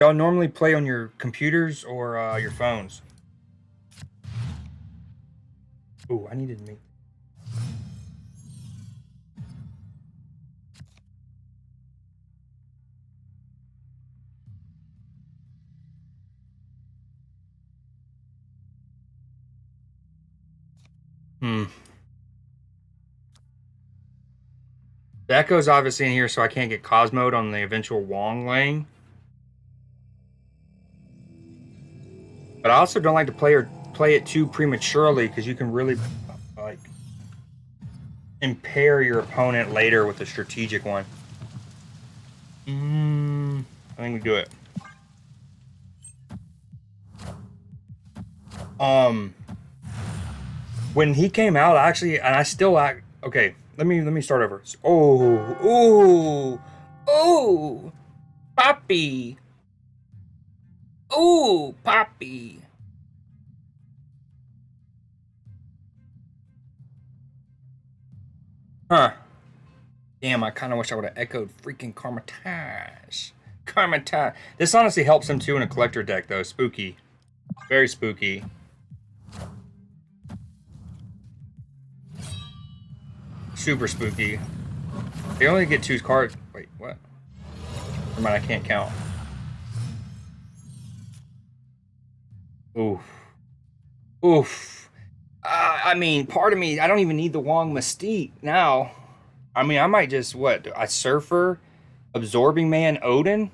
Y'all normally play on your computers or your phones? Ooh, I needed to make. Hmm. The Echo's obviously in here, so I can't get Cosmoed on the eventual Wong lane. But I also don't like to play it too prematurely because you can really like impair your opponent later with a strategic one. I think we do it. When he came out, actually, and I still act okay. Let me start over. Oh, Poppy, Poppy. Huh. Damn, I kind of wish I would have echoed freaking Karmatage. Karmatage. This honestly helps him too in a collector deck, though. Spooky. Very spooky. Super spooky. They only get 2 cards. Wait, what? Never mind, I can't count. Oof. Oof. I mean, part of me, I don't even need the Wong Mystique now. I mean, I might just, what? A Surfer? Absorbing Man Odin?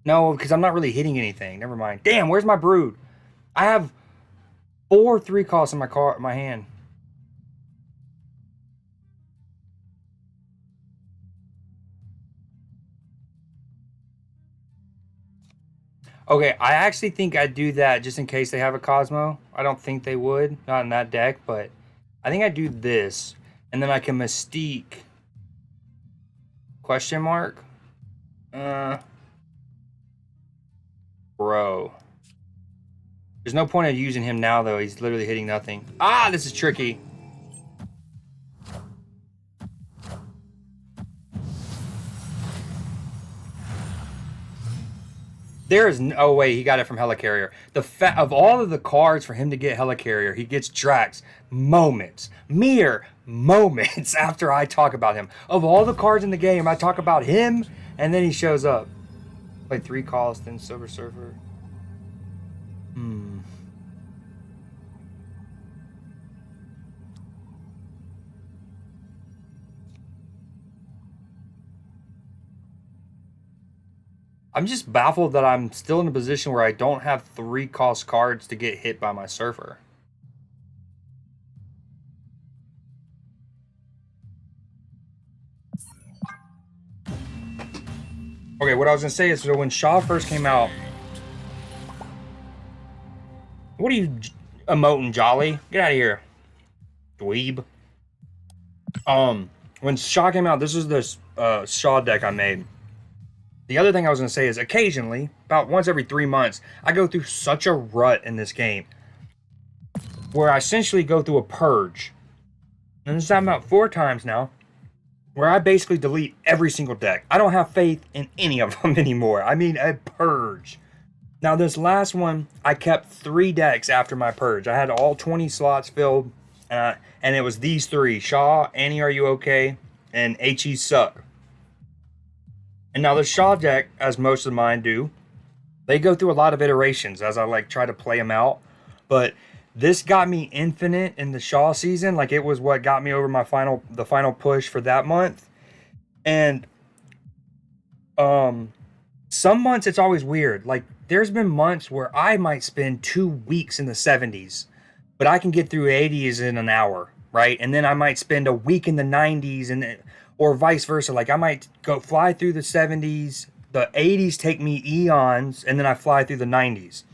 No, because I'm not really hitting anything. Never mind. Damn, where's my Brood? I have 4 3-costs in my hand. Okay, I actually think I'd do that just in case they have a Cosmo. I don't think they would, not in that deck, but I think I'd do this, and then I can Mystique. Question mark? Bro. There's no point of using him now, though. He's literally hitting nothing. Ah, this is tricky. There is no way he got it from Helicarrier. Of all of the cards for him to get Helicarrier, he gets Drax mere moments after I talk about him. Of all the cards in the game, I talk about him, and then he shows up. Play 3 calls, then Silver Surfer. I'm just baffled that I'm still in a position where I don't have 3-cost cards to get hit by my Surfer. Okay, what I was gonna say is, so when Shaw first came out, what are you emoting, Jolly? Get out of here, dweeb. When Shaw came out, this was the Shaw deck I made. The other thing I was gonna say is, occasionally, about once every 3 months, I go through such a rut in this game where I essentially go through a purge, and this is happened about 4 times now, where I basically delete every single deck. I don't have faith in any of them anymore. I mean, a purge. Now, this last one, I kept 3 decks after my purge. I had all 20 slots filled, and it was these 3: Shaw, Annie, Are You Okay, and HE Suck. And now the Shaw deck, as most of mine do, they go through a lot of iterations as I like try to play them out. But this got me infinite in the Shaw season. Like, it was what got me over the final push for that month. And some months it's always weird. Like, there's been months where I might spend 2 weeks in the 70s, but I can get through 80s in an hour, right? And then I might spend a week in the 90s, or vice versa. Like, I might go fly through the 70s, the 80s take me eons, and then I fly through the 90s.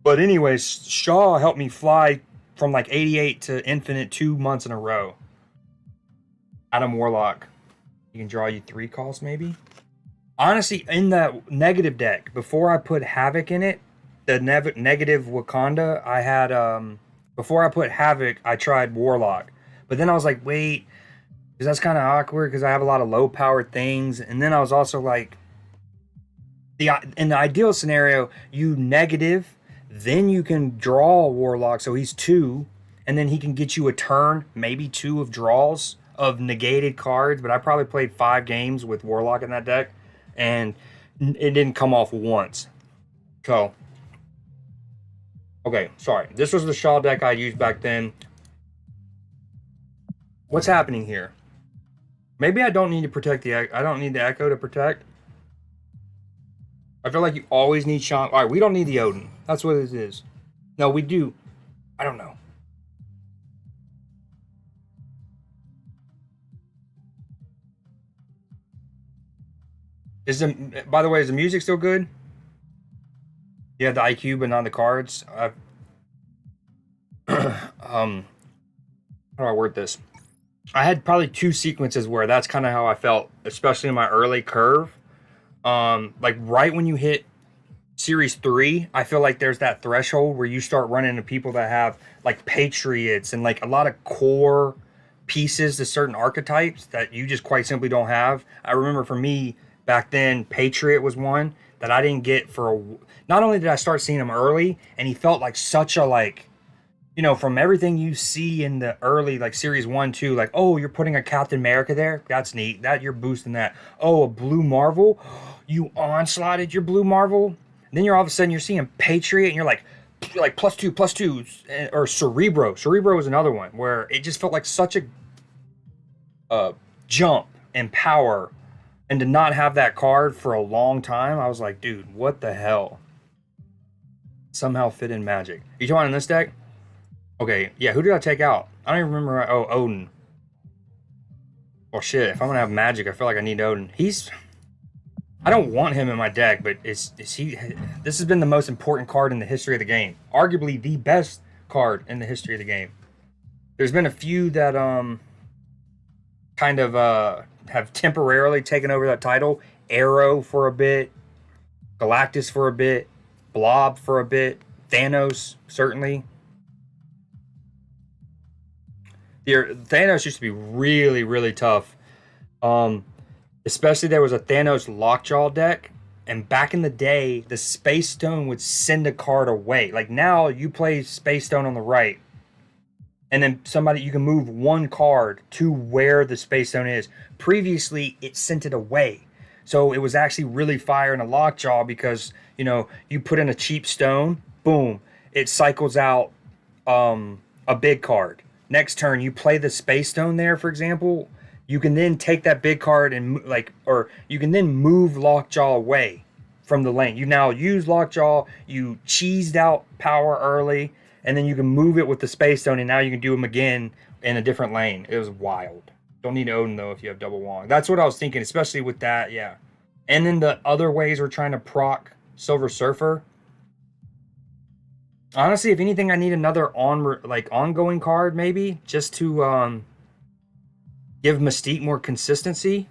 But anyways, Shaw helped me fly from like 88 to infinite 2 months in a row. Adam Warlock. You can draw you 3 calls, maybe? Honestly, in the negative deck, before I put Havoc in it, the negative Wakanda, I had, before I put Havoc, I tried Warlock. But then I was like, wait, because that's kind of awkward because I have a lot of low powered things. And then I was also like, In the ideal scenario, you negative, then you can draw a Warlock, so he's 2, and then he can get you a turn, maybe 2 of draws of negated cards. But I probably played 5 games with Warlock in that deck, and it didn't come off once. So, okay, sorry. This was the Shaw deck I used back then. What's happening here? Maybe I don't need to protect I don't need the Echo to protect. I feel like you always need Sean. All right, we don't need the Odin. That's what it is. No, we do. I don't know. By the way, is the music still good? You have the IQ, but not the cards. How do I word this? I had probably 2 sequences where that's kind of how I felt, especially in my early curve. Like right when you hit Series 3, I feel like there's that threshold where you start running into people that have like Patriots and like a lot of core pieces to certain archetypes that you just quite simply don't have. I remember for me back then, Patriot was one that I didn't get not only did I start seeing him early, and he felt like such a like, you know, from everything you see in the early like Series 1, 2, like, oh, you're putting a Captain America there, that's neat, that you're boosting that. Oh, a Blue Marvel, you onslaughted your Blue Marvel. And then you're all of a sudden you're seeing Patriot and you're like +2 or Cerebro was another one where it just felt like such a jump in power. And to not have that card for a long time, I was like, dude, what the hell? Somehow fit in Magic. You talking in this deck? Okay, yeah, who did I take out? I don't even remember. Oh, Odin. Well, shit, if I'm gonna have Magic, I feel like I need Odin. I don't want him in my deck, but is he... This has been the most important card in the history of the game. Arguably the best card in the history of the game. There's been a few that, kind of, have temporarily taken over that title. Arrow for a bit. Galactus for a bit. Blob for a bit. Thanos, certainly. Thanos used to be really, really tough. Especially there was a Thanos Lockjaw deck, and back in the day, the Space Stone would send a card away. Like now, you play Space Stone on the right, and then you can move one card to where the Space Stone is. Previously, it sent it away. So it was actually really fire in a Lockjaw because, you know, you put in a cheap stone, boom, it cycles out a big card. Next turn, you play the Space Stone there, for example. You can then take that big card and or you can then move Lockjaw away from the lane. You now use Lockjaw, you cheesed out power early, and then you can move it with the Space Stone, and now you can do them again in a different lane. It was wild. Don't need Odin, though, if you have Double Wong. That's what I was thinking, especially with that, yeah. And then the other ways we're trying to proc Silver Surfer. Honestly, if anything, I need another ongoing card, maybe, just to give Mystique more consistency.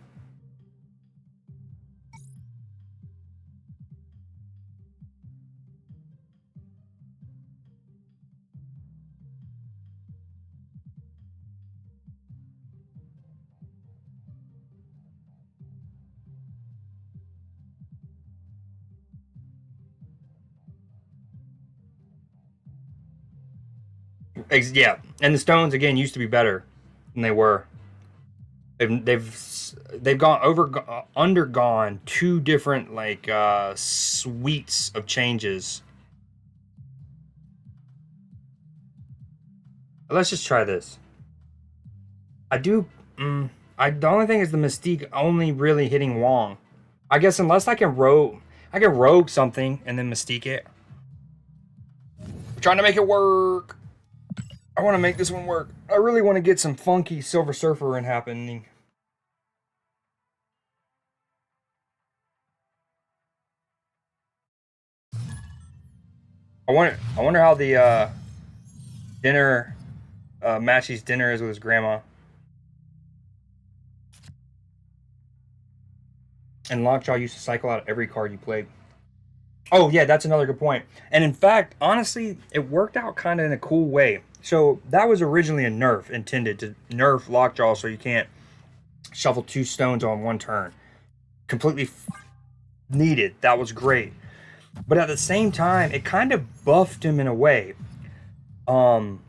Yeah, and the stones again used to be better than they were. They've undergone 2 different suites of changes. Let's just try this. The only thing is the Mystique only really hitting Wong. I guess unless I can rogue something and then Mystique it. I'm trying to make it work. I want to make this one work. I really want to get some funky Silver Surfer in happening. I wonder how the dinner Matchy's dinner is with his grandma. And Lockjaw used to cycle out every card you played. Oh yeah, that's another good point. And in fact, honestly, it worked out kind of in a cool way. So that was originally a nerf intended to nerf Lockjaw so you can't shuffle 2 stones on one turn. Completely needed. That was great. But at the same time, it kind of buffed him in a way. In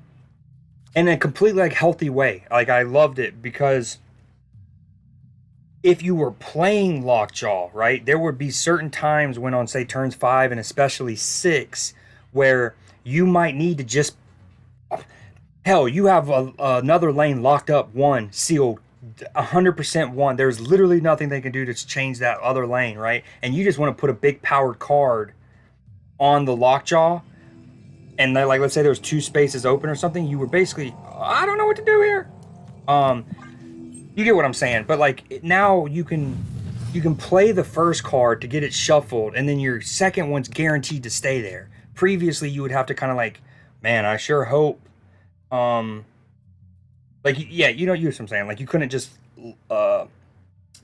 a completely like healthy way. Like I loved it because if you were playing Lockjaw, right, there would be certain times when on say turns 5 and especially 6 where you might need to just hell, you have another lane locked up, one sealed 100% one. There's literally nothing they can do to change that other lane, right? And you just want to put a big powered card on the Lockjaw, and like let's say there's 2 spaces open or something. You were basically, I don't know what to do here. You get what I'm saying, but like now you can play the first card to get it shuffled, and then your second one's guaranteed to stay there. Previously, you would have to kind of like, man, I sure hope. Like yeah, you know what I'm saying. Like you couldn't just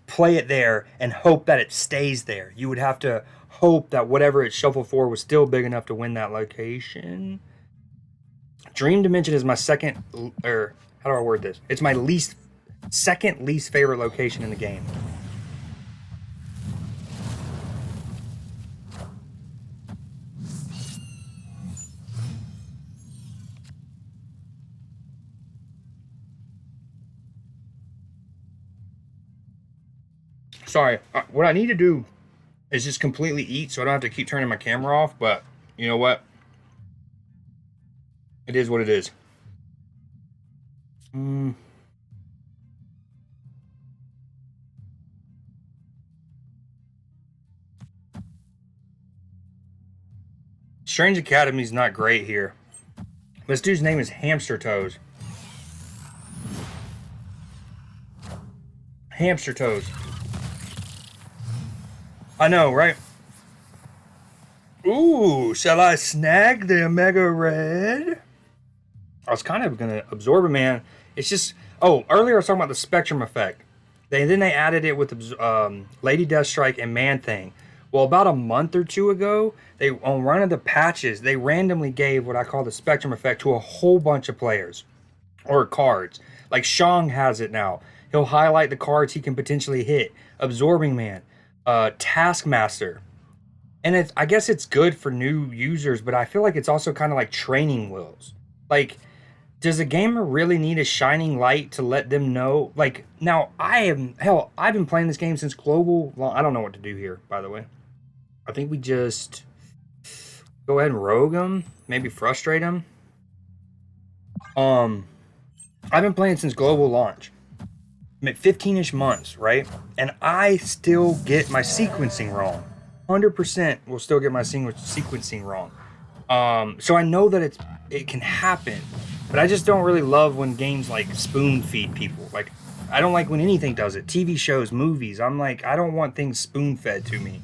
play it there and hope that it stays there. You would have to hope that whatever it shuffled for was still big enough to win that location. Dream Dimension is my second, or how do I word this? It's my second least favorite location in the game. Sorry, what I need to do is just completely eat so I don't have to keep turning my camera off, but you know what? It is what it is. Strange Academy's not great here. This dude's name is Hamster Toes. Hamster Toes. I know, right? Ooh, shall I snag the Omega Red? I was kind of going to absorb it, man. It's just... Oh, earlier I was talking about the Spectrum effect. Then they added it with Lady Deathstrike and Man-Thing. Well, about a month or two ago, on one of the patches, they randomly gave what I call the Spectrum effect to a whole bunch of players. Or cards. Like Shang has it now. He'll highlight the cards he can potentially hit. Absorbing Man. Taskmaster. And I guess it's good for new users, but I feel like it's also kind of like training wheels. Like, does a gamer really need a shining light to let them know? Like, now I've been playing this game since Global. Well, I don't know what to do here, by the way. I think we just go ahead and rogue him, maybe frustrate him. I've been playing since Global launch. 15-ish months, right? And I still get my sequencing wrong. 100% will still get my sequencing wrong. So I know that it can happen, but I just don't really love when games like spoon feed people. Like, I don't like when anything does it. TV shows, movies. I'm like, I don't want things spoon fed to me.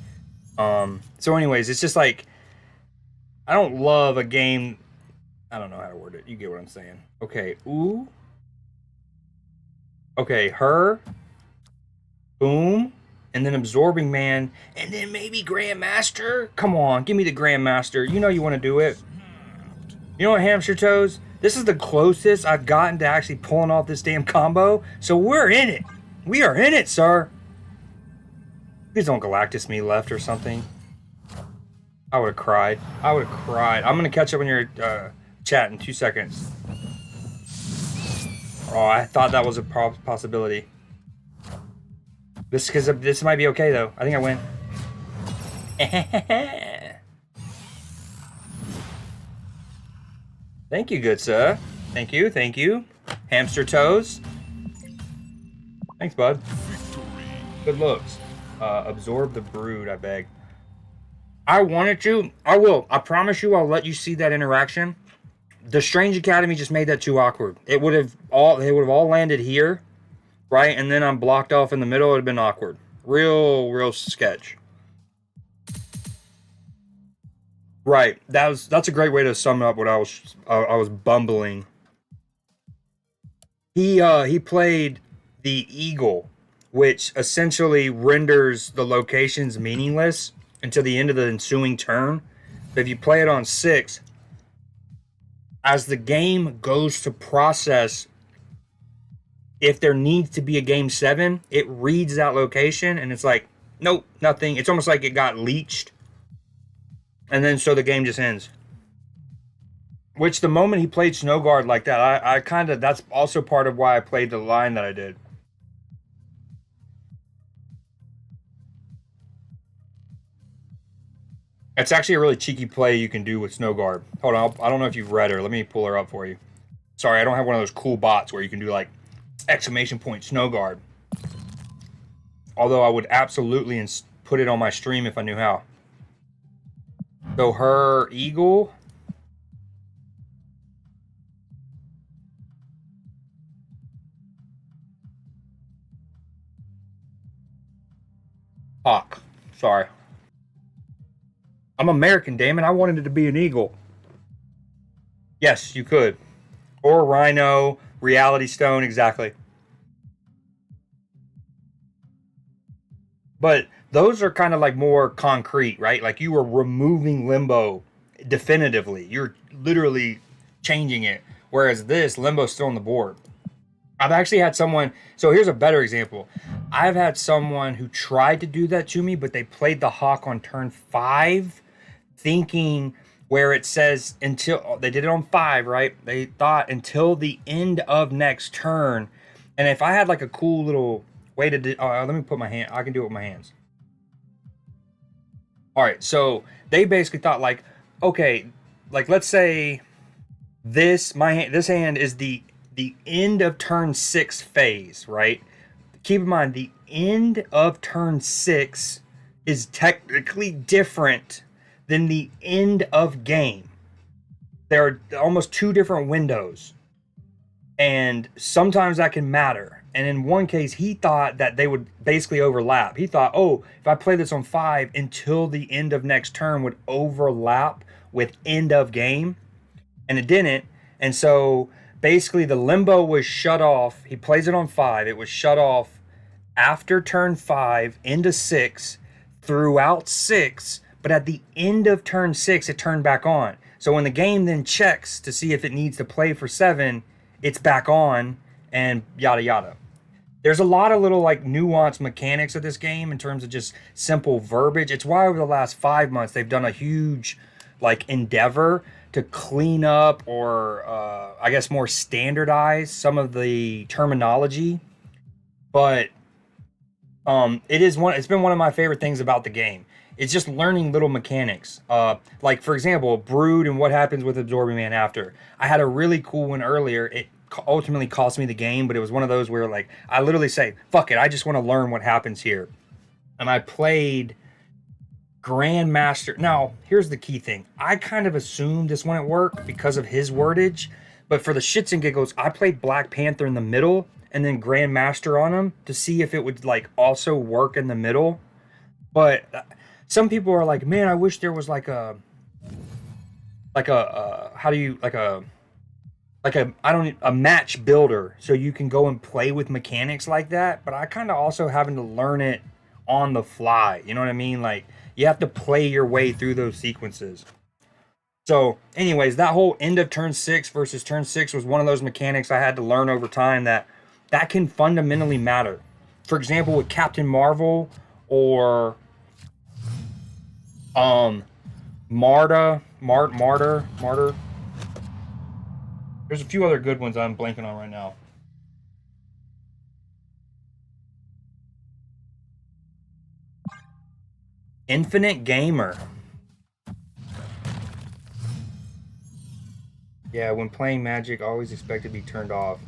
So anyways, it's just like, I don't love a game. I don't know how to word it. You get what I'm saying. Okay, ooh. Okay, her, boom, and then Absorbing Man, and then maybe Grandmaster? Come on, give me the Grandmaster. You know you want to do it. You know what, Hamster Toes? This is the closest I've gotten to actually pulling off this damn combo, so we're in it. We are in it, sir. Please don't Galactus me left or something. I would have cried. I'm going to catch up on your chat in 2 seconds. Oh, I thought that was a possibility. This might be okay though. I think I win. Thank you, good sir. Thank you. Hamster Toes. Thanks, bud. Good looks. Absorb the brood, I beg. I wanted to. I will. I promise you I'll let you see that interaction. The Strange Academy just made that too awkward. They would have all landed here, right? And then I'm blocked off in the middle. It would have been awkward. Real sketch. Right. That's a great way to sum up what I was bumbling. He played the Eagle, which essentially renders the locations meaningless until the end of the ensuing turn. But if you play it on 6, as the game goes to process if there needs to be a game 7, it reads that location and it's like, Nope, nothing. It's almost like it got leached. And then so the game just ends. Which the moment he played Snow Guard like that, I kind of, that's also part of why I played the line that I did. It's actually a really cheeky play you can do with Snow Guard. Hold on, I don't know if you've read her. Let me pull her up for you. Sorry, I don't have one of those cool bots where you can do like exclamation point Snow Guard. Although I would absolutely put it on my stream if I knew how. So her eagle. Hawk. Sorry. I'm American, damn it. I wanted it to be an eagle. Yes, you could. Or rhino, reality stone, exactly. But those are kind of like more concrete, right? Like you were removing limbo definitively. You're literally changing it. Whereas this, limbo's still on the board. I've actually had someone, so here's a better example. I've had someone who tried to do that to me, but they played the hawk on turn 5, thinking where it says until, they did it on 5, right? They thought until the end of next turn. And if I had like a cool little way to do, let me put my hand, I can do it with my hands. All right, so they basically thought like, okay, like let's say this hand is the end of turn 6 phase, right? Keep in mind the end of turn 6 is technically different than the end of game. There are almost 2 different windows, and sometimes that can matter. And in one case, he thought that they would basically overlap. He thought, oh, if I play this on 5 until the end of next turn would overlap with end of game, and it didn't. And so basically the limbo was shut off. He plays it on 5. It was shut off after turn 5 into 6 throughout 6, but at the end of turn 6 it turned back on. So when the game then checks to see if it needs to play for 7, it's back on, and yada yada. There's a lot of little like nuanced mechanics of this game in terms of just simple verbiage. It's why over the last 5 months they've done a huge like endeavor to clean up or I guess more standardize some of the terminology. But it's been one of my favorite things about the game. It's just learning little mechanics. Like for example, Brood and what happens with Absorbing Man after. I had a really cool one earlier. It ultimately cost me the game, but it was one of those where like I literally say, fuck it, I just want to learn what happens here. And I played Grandmaster. Now, here's the key thing. I kind of assumed this wouldn't work because of his wordage, but for the shits and giggles, I played Black Panther in the middle and then Grandmaster on him to see if it would like also work in the middle. But some people are like, man, I wish there was like a match builder so you can go and play with mechanics like that. But I kind of also having to learn it on the fly. You know what I mean? Like you have to play your way through those sequences. So anyways, that whole end of turn 6 versus turn 6 was one of those mechanics I had to learn over time that can fundamentally matter. For example, with Captain Marvel or Martyr. There's a few other good ones I'm blanking on right now. Infinite Gamer. Yeah, when playing Magic, always expect to be turned off.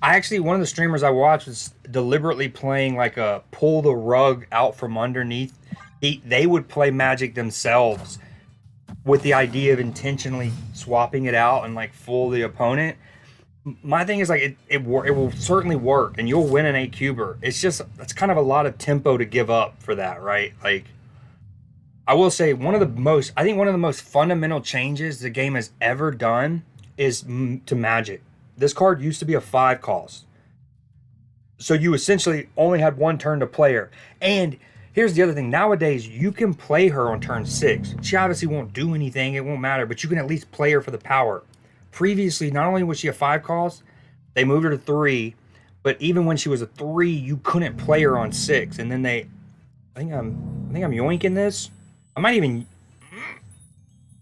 One of the streamers I watched was deliberately playing like a pull the rug out from underneath. They would play Magic themselves with the idea of intentionally swapping it out and like fool the opponent. My thing is like it will certainly work and you'll win an 8-cuber. It's just that's kind of a lot of tempo to give up for that, right? Like I will say one of the most fundamental changes the game has ever done is to Magic. This card used to be a 5 cost. So you essentially only had one turn to play her. And here's the other thing. Nowadays, you can play her on turn 6. She obviously won't do anything. It won't matter. But you can at least play her for the power. Previously, not only was she a 5 cost, they moved her to 3. But even when she was a 3, you couldn't play her on 6. And then I think I'm yoinking this. I might even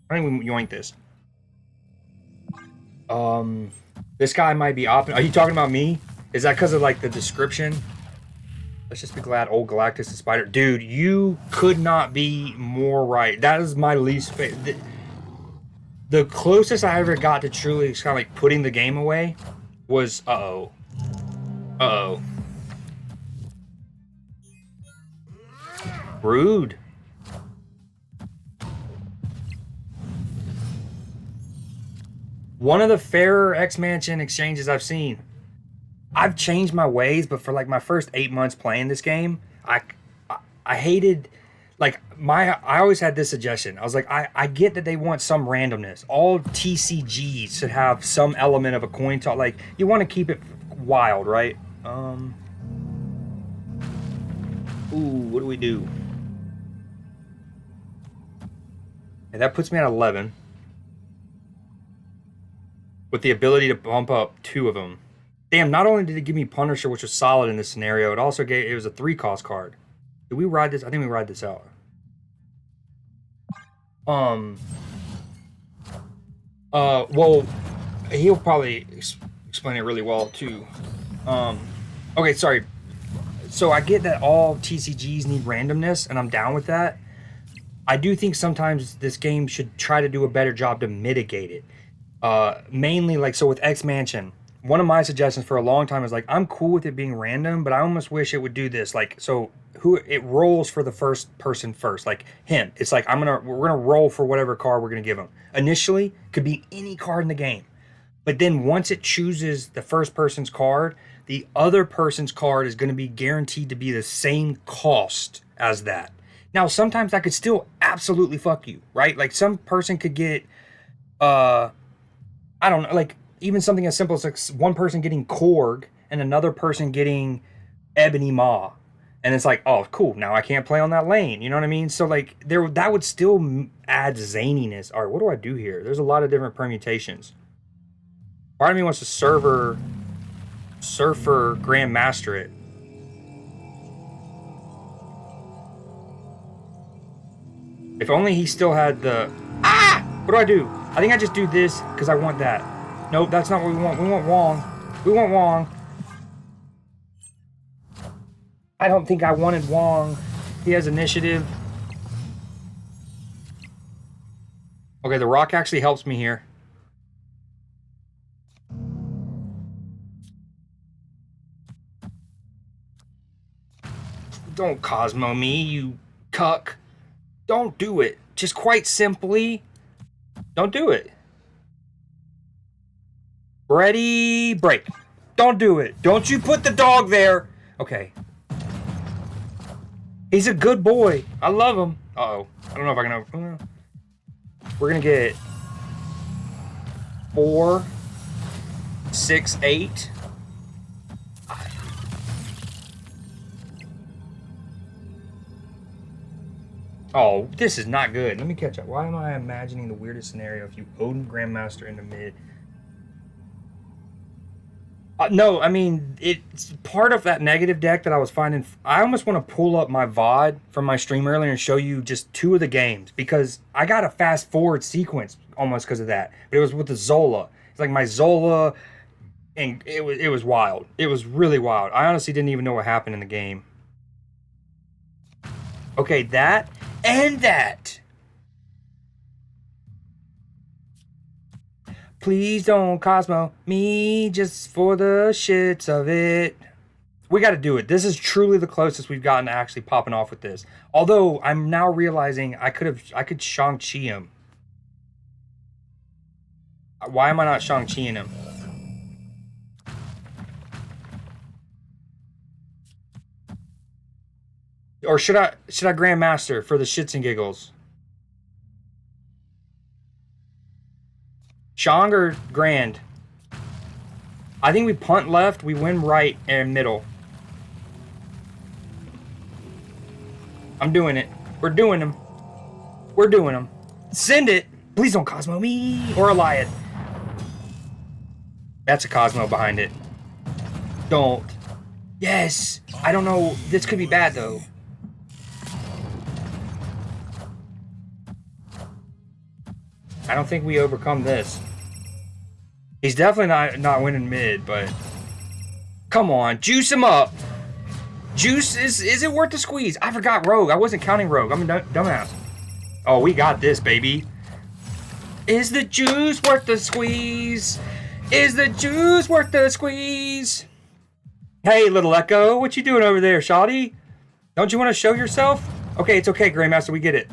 yoink this. This guy might be op. Are you talking about me? Is that because of like the description? Let's just be glad old Galactus is Spider. Dude, you could not be more right. That is my least favorite. The closest I ever got to truly kind of like putting the game away was uh-oh. Uh-oh. Rude. One of the fairer X-Mansion exchanges I've seen. I've changed my ways, but for like my first 8 months playing this game, I hated like I always had this suggestion. I was like, I get that they want some randomness. All TCGs should have some element of a coin toss. Like you want to keep it wild, right? Ooh, what do we do? And that puts me at 11. With the ability to bump up 2 of them. Damn, not only did it give me Punisher, which was solid in this scenario, it also gave, it was a 3-cost card. Did we ride this? I think we ride this out. Well, he'll probably explain it really well, too. Okay, sorry. So I get that all TCGs need randomness, and I'm down with that. I do think sometimes this game should try to do a better job to mitigate it. Mainly, like, so with X-Mansion, one of my suggestions for a long time is like, I'm cool with it being random, but I almost wish it would do this. Like, so who it rolls for the first person first, like him. It's like, we're gonna roll for whatever card we're gonna give him. Initially, could be any card in the game. But then once it chooses the first person's card, the other person's card is gonna be guaranteed to be the same cost as that. Now, sometimes that could still absolutely fuck you, right? Like some person could get, I don't know, like even something as simple as like one person getting Korg and another person getting Ebony Maw. And it's like, oh, cool, now I can't play on that lane. You know what I mean? So like that would still add zaniness. All right, what do I do here? There's a lot of different permutations. Part of me wants to Surfer Grandmaster it. If only he still had the... Ah! What do I do? I think I just do this because I want that. Nope, that's not what we want. We want Wong. We want Wong. I don't think I wanted Wong. He has initiative. Okay, the rock actually helps me here. Don't Cosmo me, you cuck. Don't do it. Just quite simply, don't do it. Ready, break. Don't do it. Don't you put the dog there. Okay. He's a good boy. I love him. Uh-oh. I don't know if I can... We're going to get 4, 6, 8. Oh, this is not good. Let me catch up. Why am I imagining the weirdest scenario if you Odin Grandmaster into mid? No, I mean, it's part of that negative deck that I was finding. I almost want to pull up my VOD from my stream earlier and show you just 2 of the games because I got a fast forward sequence almost because of that. But it was with the Zola. It's like my Zola, and it was wild. It was really wild. I honestly didn't even know what happened in the game. Okay, that and that. Please don't Cosmo me just for the shits of it. We got to do it. This is truly the closest we've gotten to actually popping off with this. Although I'm now realizing I could Shang-Chi him. Why am I not Shang-Chiing him? Or should I Grandmaster for the shits and giggles? Shang or Grand? I think we punt left, we win right and middle. I'm doing it. We're doing them. We're doing them. Send it. Please don't Cosmo me or Eliad. That's a Cosmo behind it. Don't. Yes. I don't know. This could be bad though. I don't think we overcome this. He's definitely not winning mid, but come on, juice him up. Juice is it worth the squeeze? I forgot Rogue. I wasn't counting Rogue. I'm a dumbass. Oh, we got this, baby. Is the juice worth the squeeze? Is the juice worth the squeeze? Hey, little Echo, what you doing over there, Shawty? Don't you want to show yourself? Okay, it's okay, Grandmaster, we get it.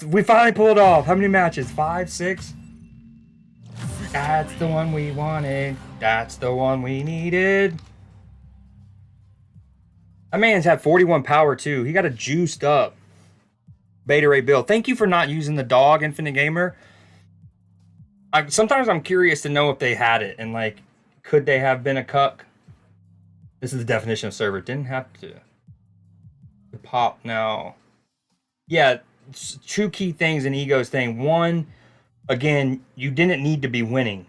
We finally pulled it off. How many matches? 5, 6? That's the one we wanted. That's the one we needed. That man's had 41 power, too. He got a juiced up Beta Ray build. Thank you for not using the dog, Infinite Gamer. Sometimes I'm curious to know if they had it, and like, could they have been a cuck? This is the definition of server. Didn't have to pop now. Yeah, two key things in Ego's thing. One, again, you didn't need to be winning,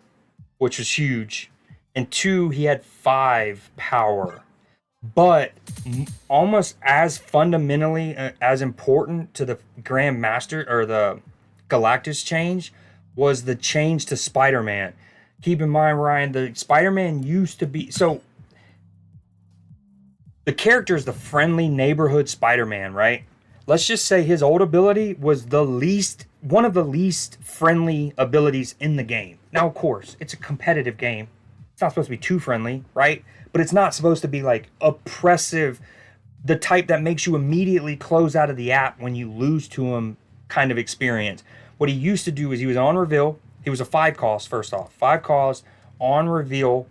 which was huge. And two, he had 5 power. But almost as fundamentally as important to the Grand Master or the Galactus change was the change to Spider-Man. Keep in mind, Ryan, the Spider-Man used to be... So, the character is the friendly neighborhood Spider-Man, right? Let's just say his old ability was one of the least friendly abilities in the game. Now, of course, it's a competitive game. It's not supposed to be too friendly, right? But it's not supposed to be like oppressive, the type that makes you immediately close out of the app when you lose to him kind of experience. What he used to do is he was on reveal. He was a 5 cost, first off. 5 cost on reveal.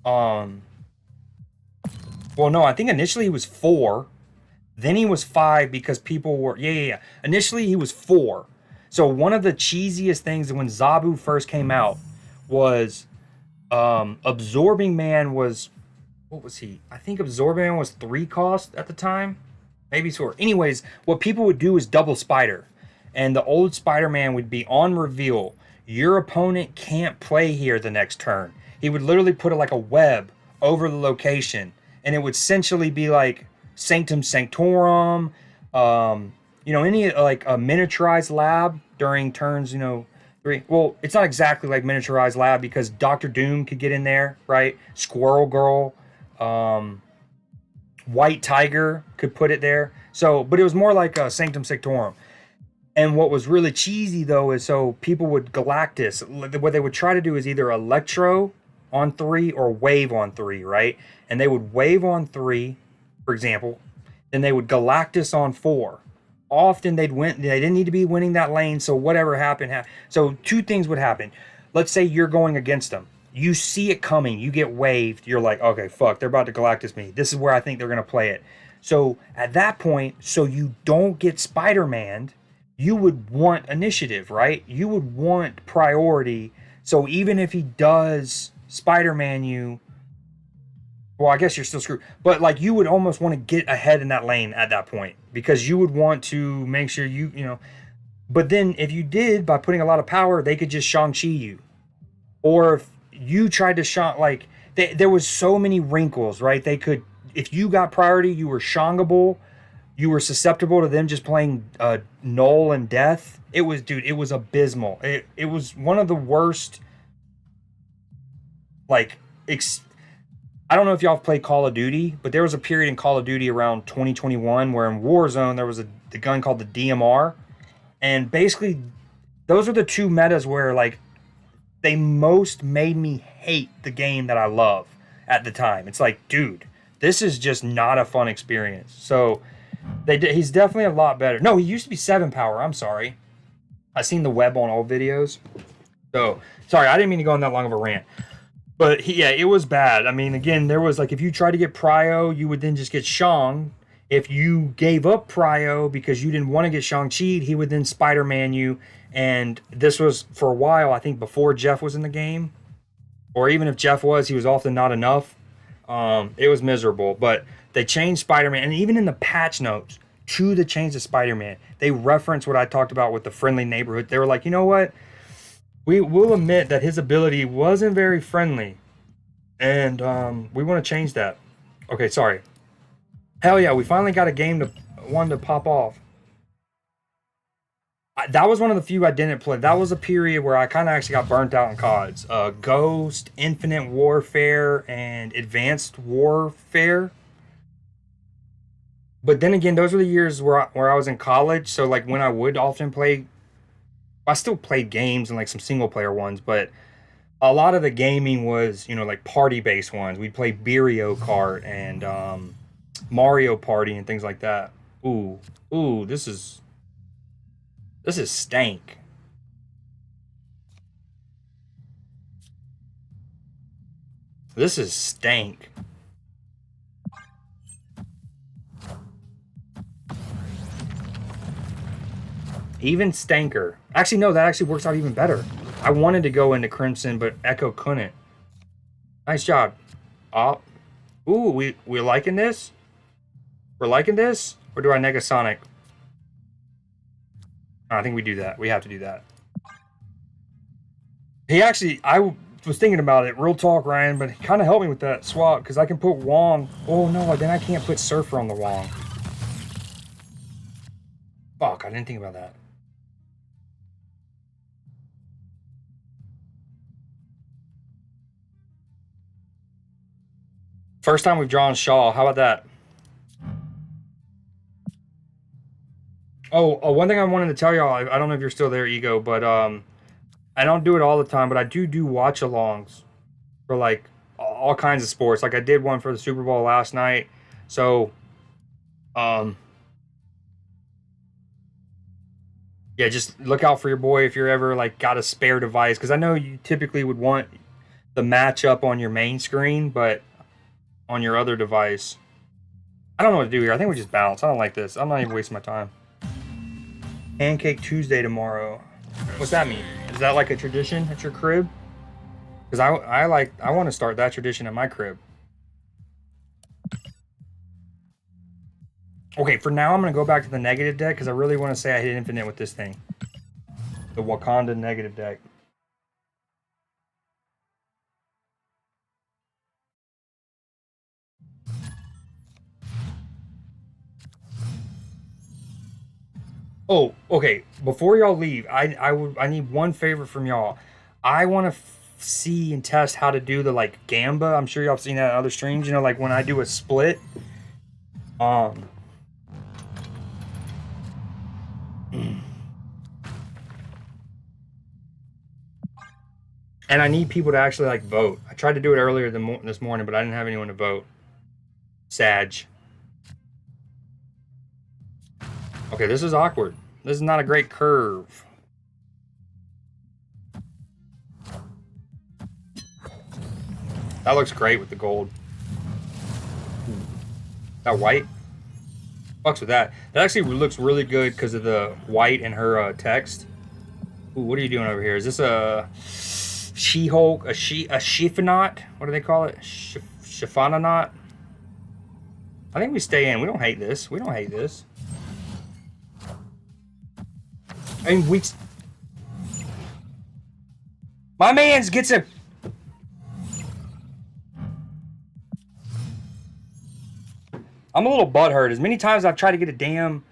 Well, no, I think initially he was 4. Then he was 5 because people were... Yeah. Initially he was 4. So one of the cheesiest things when Zabu first came out was... Absorbing Man was... What was he? I think Absorbing Man was 3 cost at the time. Maybe 4. Anyways, what people would do is double Spider. And the old Spider-Man would be on reveal. Your opponent can't play here the next turn. He would literally put like a web over the location. And it would essentially be like Sanctum Sanctorum. Any like a miniaturized lab during turns, 3. Well, it's not exactly like miniaturized lab because Dr. Doom could get in there, right? Squirrel Girl. White Tiger could put it there. So, but it was more like a Sanctum Sanctorum. And what was really cheesy, though, is so people would Galactus. What they would try to do is either Electro on 3 or Wave on 3, right? And they would Wave on 3, for example. Then they would Galactus on 4. Often they didn't need to be winning that lane, so whatever happened. So 2 things would happen. Let's say you're going against them. You see it coming. You get waved. You're like, okay, fuck, they're about to Galactus me. This is where I think they're going to play it. So at that point, so you don't get Spider-Man'd, you would want initiative, right? You would want priority. So even if he does Spider-Man you, well, I guess you're still screwed. But like you would almost want to get ahead in that lane at that point because you would want to make sure you. But then if you did by putting a lot of power, they could just Shang-Chi you. Or if you tried to there was so many wrinkles, right? They could, if you got priority, you were Shangable. You were susceptible to them just playing Null and Death. It was abysmal. It was one of the worst, I don't know if y'all have played Call of Duty, but there was a period in Call of Duty around 2021 where in Warzone there was the gun called the DMR. And basically, those are the 2 metas where, they most made me hate the game that I love at the time. It's like, dude, this is just not a fun experience. So... he's definitely a lot better. No, he used to be 7 power. I'm sorry. I seen the web on old videos. So, sorry, I didn't mean to go on that long of a rant. But, it was bad. I mean, again, there was, if you tried to get Prio, you would then just get Shang. If you gave up Prio because you didn't want to get Shang-Chi, he would then Spider-Man you. And this was, for a while, I think, before Jeff was in the game. Or even if Jeff was, he was often not enough. It was miserable. But... they changed Spider-Man, and even in the patch notes to the change of Spider-Man, they reference what I talked about with the friendly neighborhood. They were like, you know what? We will admit that his ability wasn't very friendly, and we want to change that. Okay, sorry. Hell yeah, we finally got a game one to pop off. That was one of the few I didn't play. That was a period where I kind of actually got burnt out in CODs. Ghost, Infinite Warfare, and Advanced Warfare. But then again, those were the years where I was in college. So like when I would often play, I still played games and like some single player ones, but a lot of the gaming was, like party based ones. We'd play Mario Kart and Mario Party and things like that. Ooh, ooh, this is stank. This is stank. Even stanker. Actually, no, that actually works out even better. I wanted to go into Crimson, but Echo couldn't. Nice job. Oh, ooh, we liking this? We're liking this? Or do I Negasonic? I think we do that. We have to do that. He actually, I was thinking about it. Real talk, Ryan, but he kind of helped me with that swap because I can put Wong. Oh no, then I can't put Surfer on the Wong. Fuck, I didn't think about that. First time we've drawn Shaw. How about that? Oh, one thing I wanted to tell y'all. I don't know if you're still there, Ego, but I don't do it all the time, but I do watch-alongs for like all kinds of sports. Like I did one for the Super Bowl last night. So, um, yeah, just look out for your boy if you're ever like got a spare device, because I know you typically would want the matchup on your main screen, but on your other device, I don't know what to do here. I think we just bounce. I don't like this. I'm not even wasting my time. Pancake Tuesday tomorrow. What's that mean? Is that like a tradition at your crib? Because I want to start that tradition at my crib. Okay, for now I'm gonna go back to the negative deck because I really want to say I hit infinite with this thing. The Wakanda negative deck. Oh, okay. Before y'all leave, I need one favor from y'all. I want to see and test how to do the like Gamba. I'm sure y'all have seen that in other streams. Like when I do a split. Um. And I need people to actually like vote. I tried to do it earlier this morning, but I didn't have anyone to vote. Sag. Okay, this is awkward. This is not a great curve. That looks great with the gold. That white? Fucks with that. That actually looks really good because of the white and her text. Ooh, what are you doing over here? Is this a She-Hulk? A Shifanaut? What do they call it? Shifanaut? I think we stay in. We don't hate this. We don't hate this. I mean, my man's gets a... I'm a little butthurt. As many times I've tried to get a damn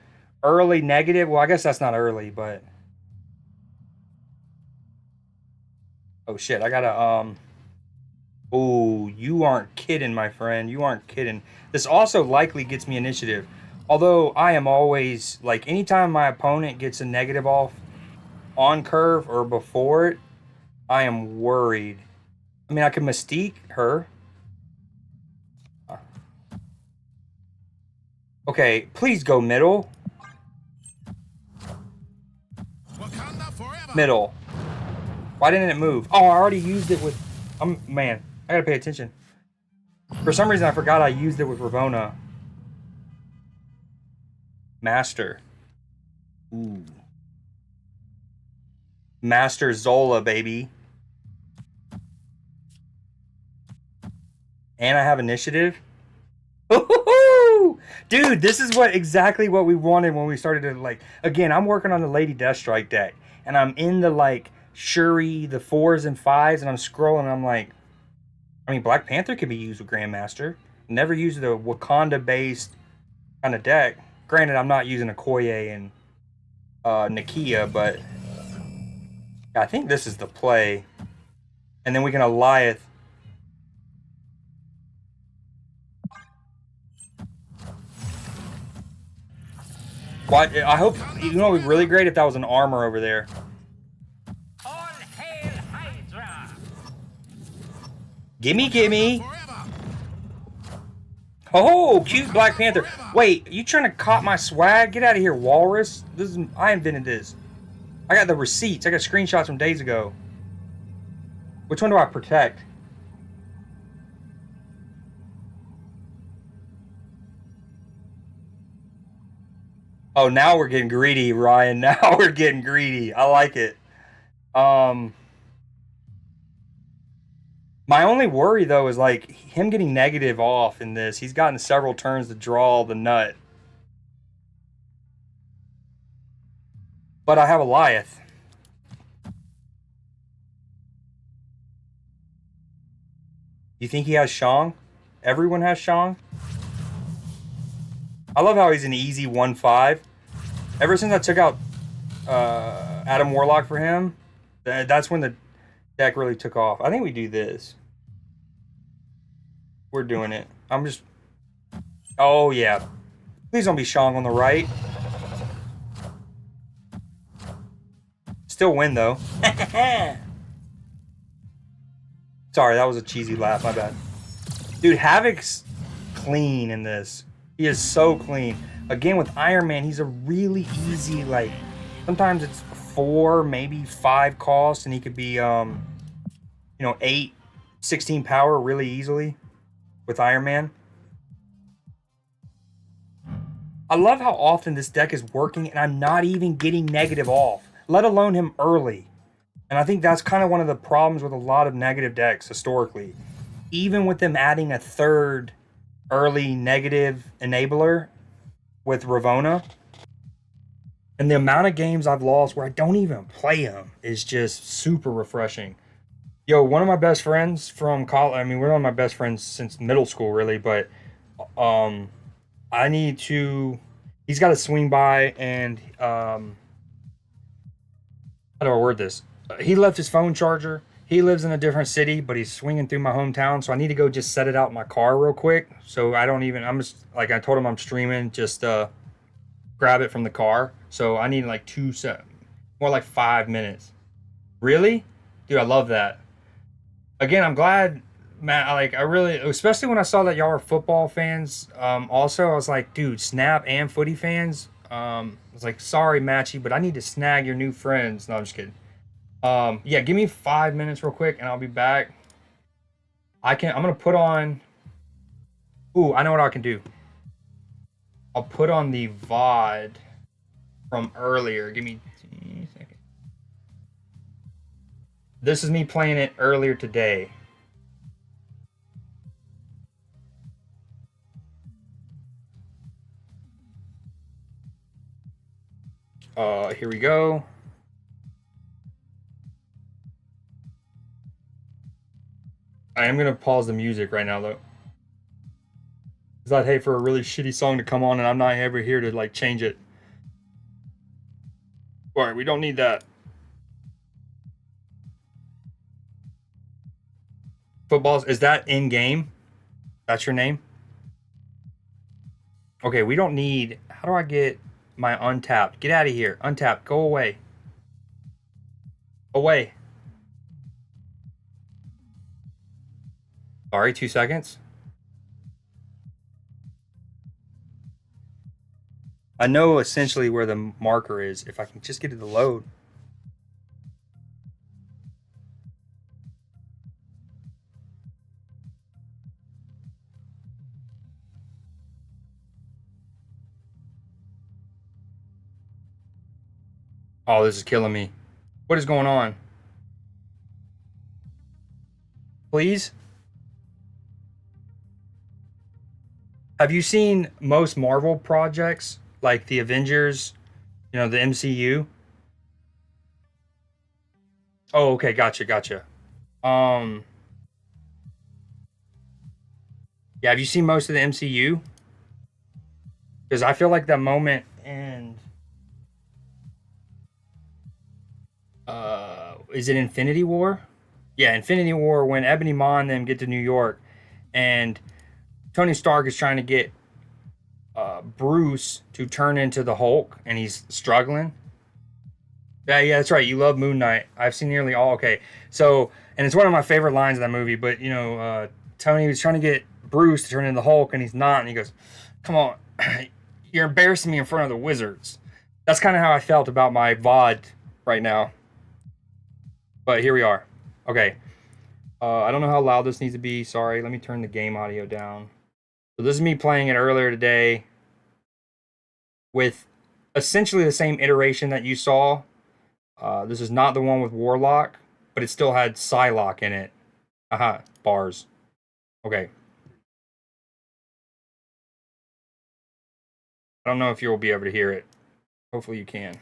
early negative. Well, I guess that's not early, but... Oh, shit. I gotta, Oh, you aren't kidding, my friend. You aren't kidding. This also likely gets me initiative. Although I am always, like, anytime my opponent gets a negative off on curve or before it, I am worried. I mean, I can Mystique her. Okay, please go middle. Middle. Why didn't it move? Oh, I already used it with... man, I gotta pay attention. For some reason, I forgot I used it with Ravona. Master. Ooh. Master Zola, baby. And I have initiative. Dude, this is exactly what we wanted when we started to, like... Again, I'm working on the Lady Deathstrike deck. And I'm in the, like, Shuri, the 4s and 5s, and I'm scrolling, and I'm like... I mean, Black Panther can be used with Grandmaster. Never used the Wakanda-based kind of deck. Granted, I'm not using Okoye and Nakia, but I think this is the play. And then we can Eliath. What? I hope, you know, it'd be really great if that was an armor over there. All hail Hydra! Gimme, gimme. Oh, cute Black Panther. Wait, you trying to cop my swag? Get out of here, Walrus. This is, I invented this. I got the receipts. I got screenshots from days ago. Which one do I protect? Oh, now we're getting greedy, Ryan. Now we're getting greedy. I like it. My only worry though is like him getting negative off in this. He's gotten several turns to draw the nut. But I have Eliath. You think he has Shang? Everyone has Shang? I love how he's an easy 1-5. Ever since I took out Adam Warlock for him, that's when the deck really took off. I think we do this. We're doing it. I'm just... Oh, yeah. Please don't be Shang on the right. Still win, though. Sorry, that was a cheesy laugh. My bad. Dude, Havoc's clean in this. He is so clean. Again, with Iron Man, he's a really easy, like... Sometimes it's 4, maybe 5 cost, and he could be, you know, 8, 16 power really easily with Iron Man. I love how often this deck is working, and I'm not even getting negative off, let alone him early. And I think that's kind of one of the problems with a lot of negative decks historically. Even with them adding a third early negative enabler with Ravonna, and the amount of games I've lost where I don't even play him is just super refreshing. Yo, one of my best friends from college, I mean, we're one of my best friends since middle school, really, but I need to, he's got to swing by and, how do I word this? He left his phone charger. He lives in a different city, but he's swinging through my hometown, so I need to go just set it out in my car real quick. So I don't even, I'm just, like I told him I'm streaming, just grab it from the car. So I need like more like 5 minutes. Really? Dude, I love that. Again, I'm glad, Matt, I really, especially when I saw that y'all are football fans. Also, I was like, dude, Snap and footy fans. I was like, sorry, Matchy, but I need to snag your new friends. No, I'm just kidding. Yeah, give me 5 minutes real quick and I'll be back. I'm gonna put on, ooh, I know what I can do. I'll put on the VOD from earlier. Give me 2 seconds. This is me playing it earlier today. Here we go. I am gonna pause the music right now though, because I'd hate for a really shitty song to come on and I'm not ever here to like change it. All right, we don't need that. Footballs, is that in game? That's your name? Okay, we don't need, how do I get my untapped? Get out of here. Untapped, go away. Away. Sorry, 2 seconds. I know essentially where the marker is if I can just get it to load. Oh, this is killing me. What is going on? Please? Have you seen most Marvel projects, like the Avengers, you know, the MCU? Oh, okay, gotcha. Um, yeah, have you seen most of the MCU? Because I feel like that moment and Is it Infinity War? Yeah, Infinity War, when Ebony Maw and them get to New York, and Tony Stark is trying to get Bruce to turn into the Hulk, and he's struggling. Yeah, yeah, that's right. You love Moon Knight. I've seen nearly all. Okay, so and it's one of my favorite lines of that movie. But Tony was trying to get Bruce to turn into the Hulk, and he's not. And he goes, "Come on, you're embarrassing me in front of the wizards." That's kind of how I felt about my VOD right now. But here we are. Okay, I don't know how loud this needs to be. Sorry. Let me turn the game audio down. So this is me playing it earlier today with essentially the same iteration that you saw. This is not the one with Warlock, but it still had Psylocke in it. Aha, bars. Okay. I don't know if you'll be able to hear it. Hopefully you can.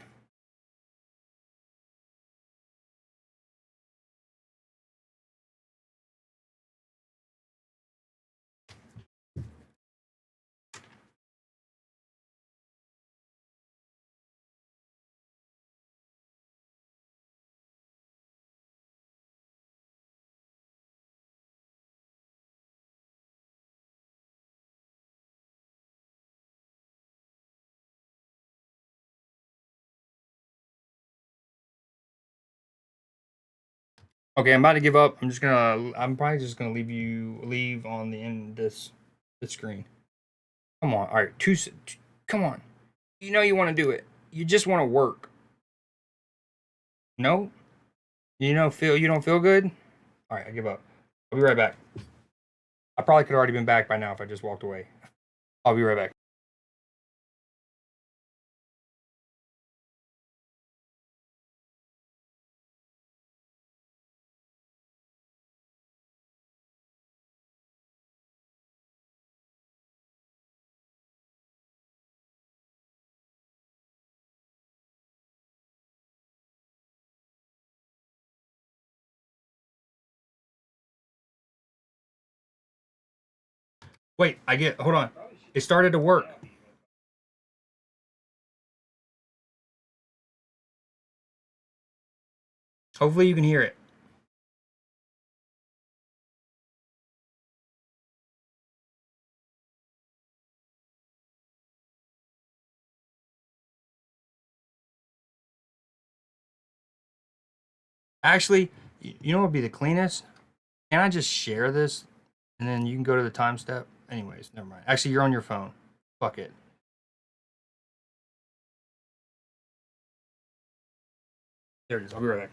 Okay, I'm about to give up. I'm probably just gonna leave on the end this screen. Come on. All right, come on. You know you want to do it. You just want to work. No? You don't feel good? All right, I give up. I'll be right back. I probably could have already been back by now if I just walked away. I'll be right back. Wait, hold on. It started to work. Hopefully you can hear it. Actually, you know what would be the cleanest? Can I just share this and then you can go to the time step? Anyways, never mind. Actually, you're on your phone. Fuck it. There it is. I'll be right back.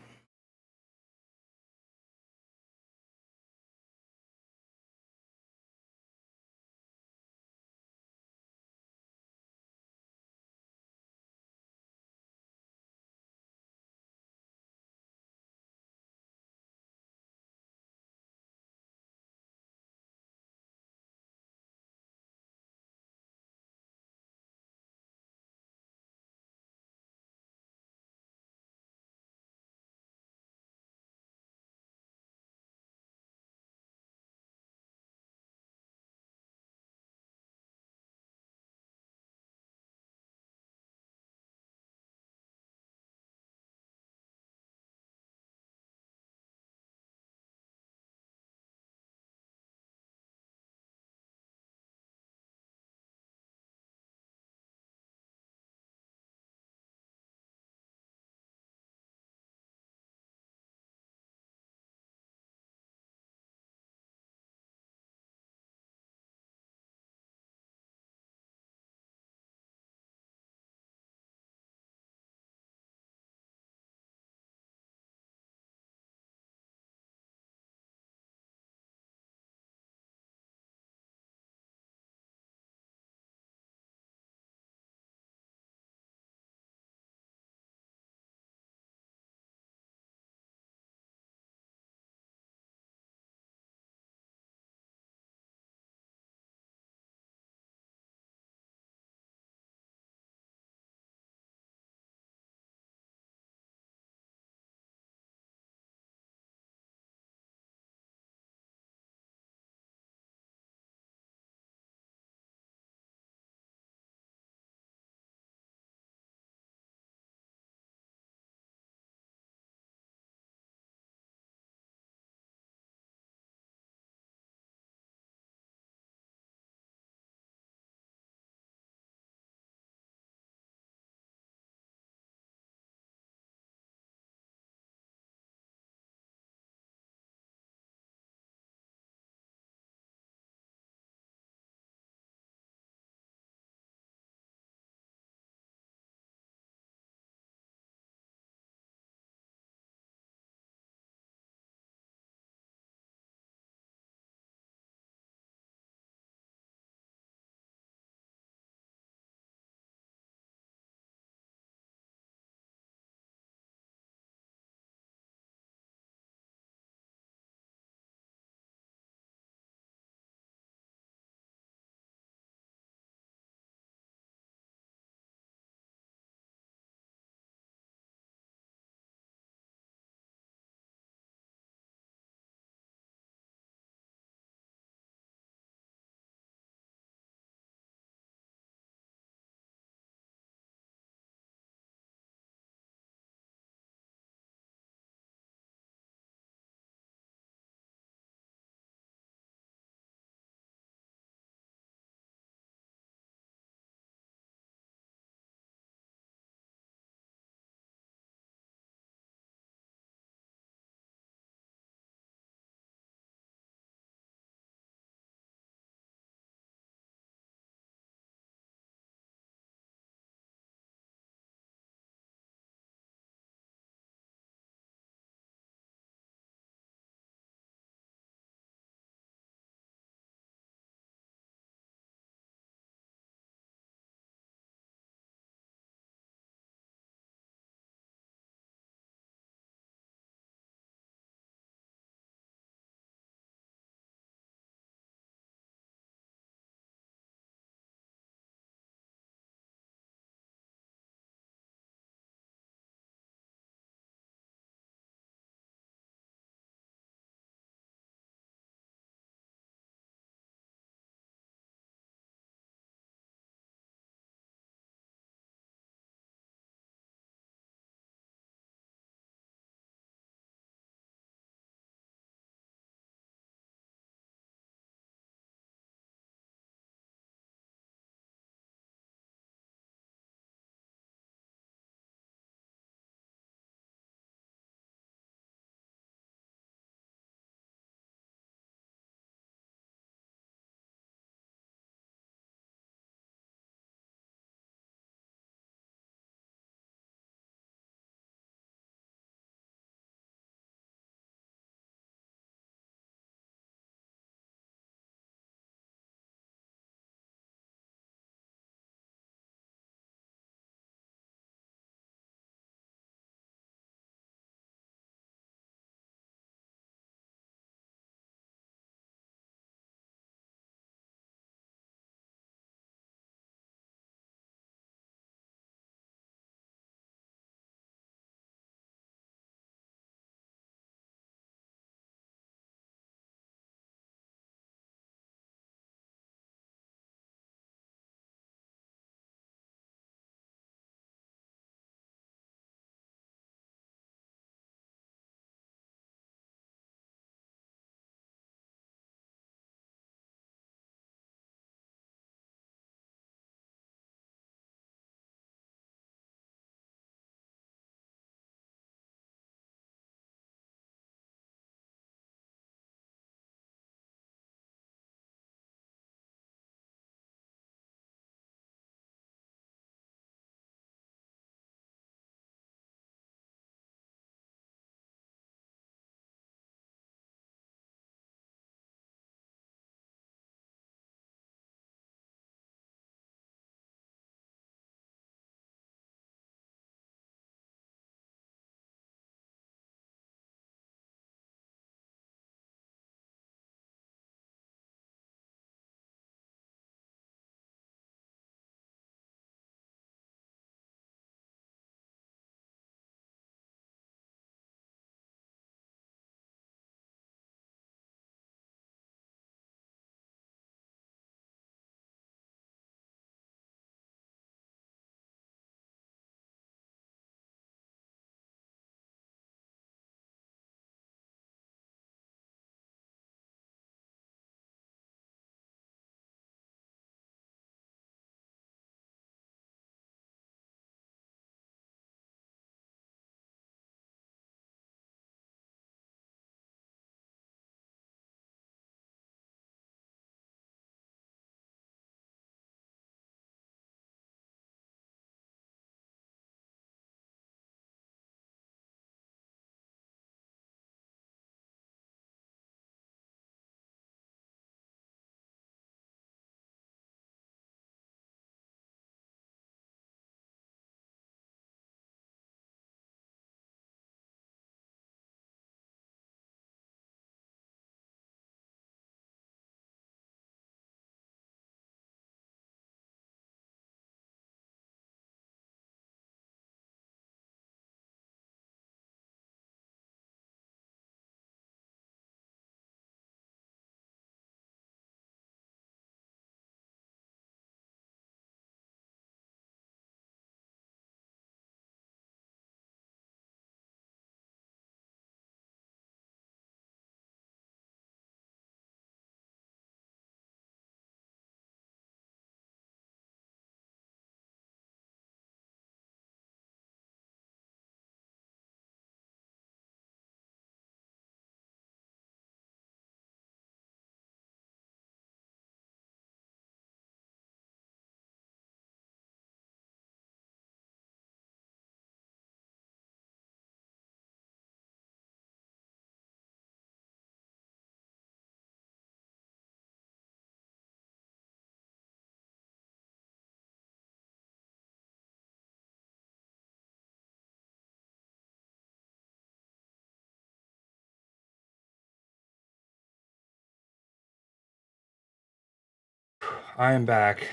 I am back.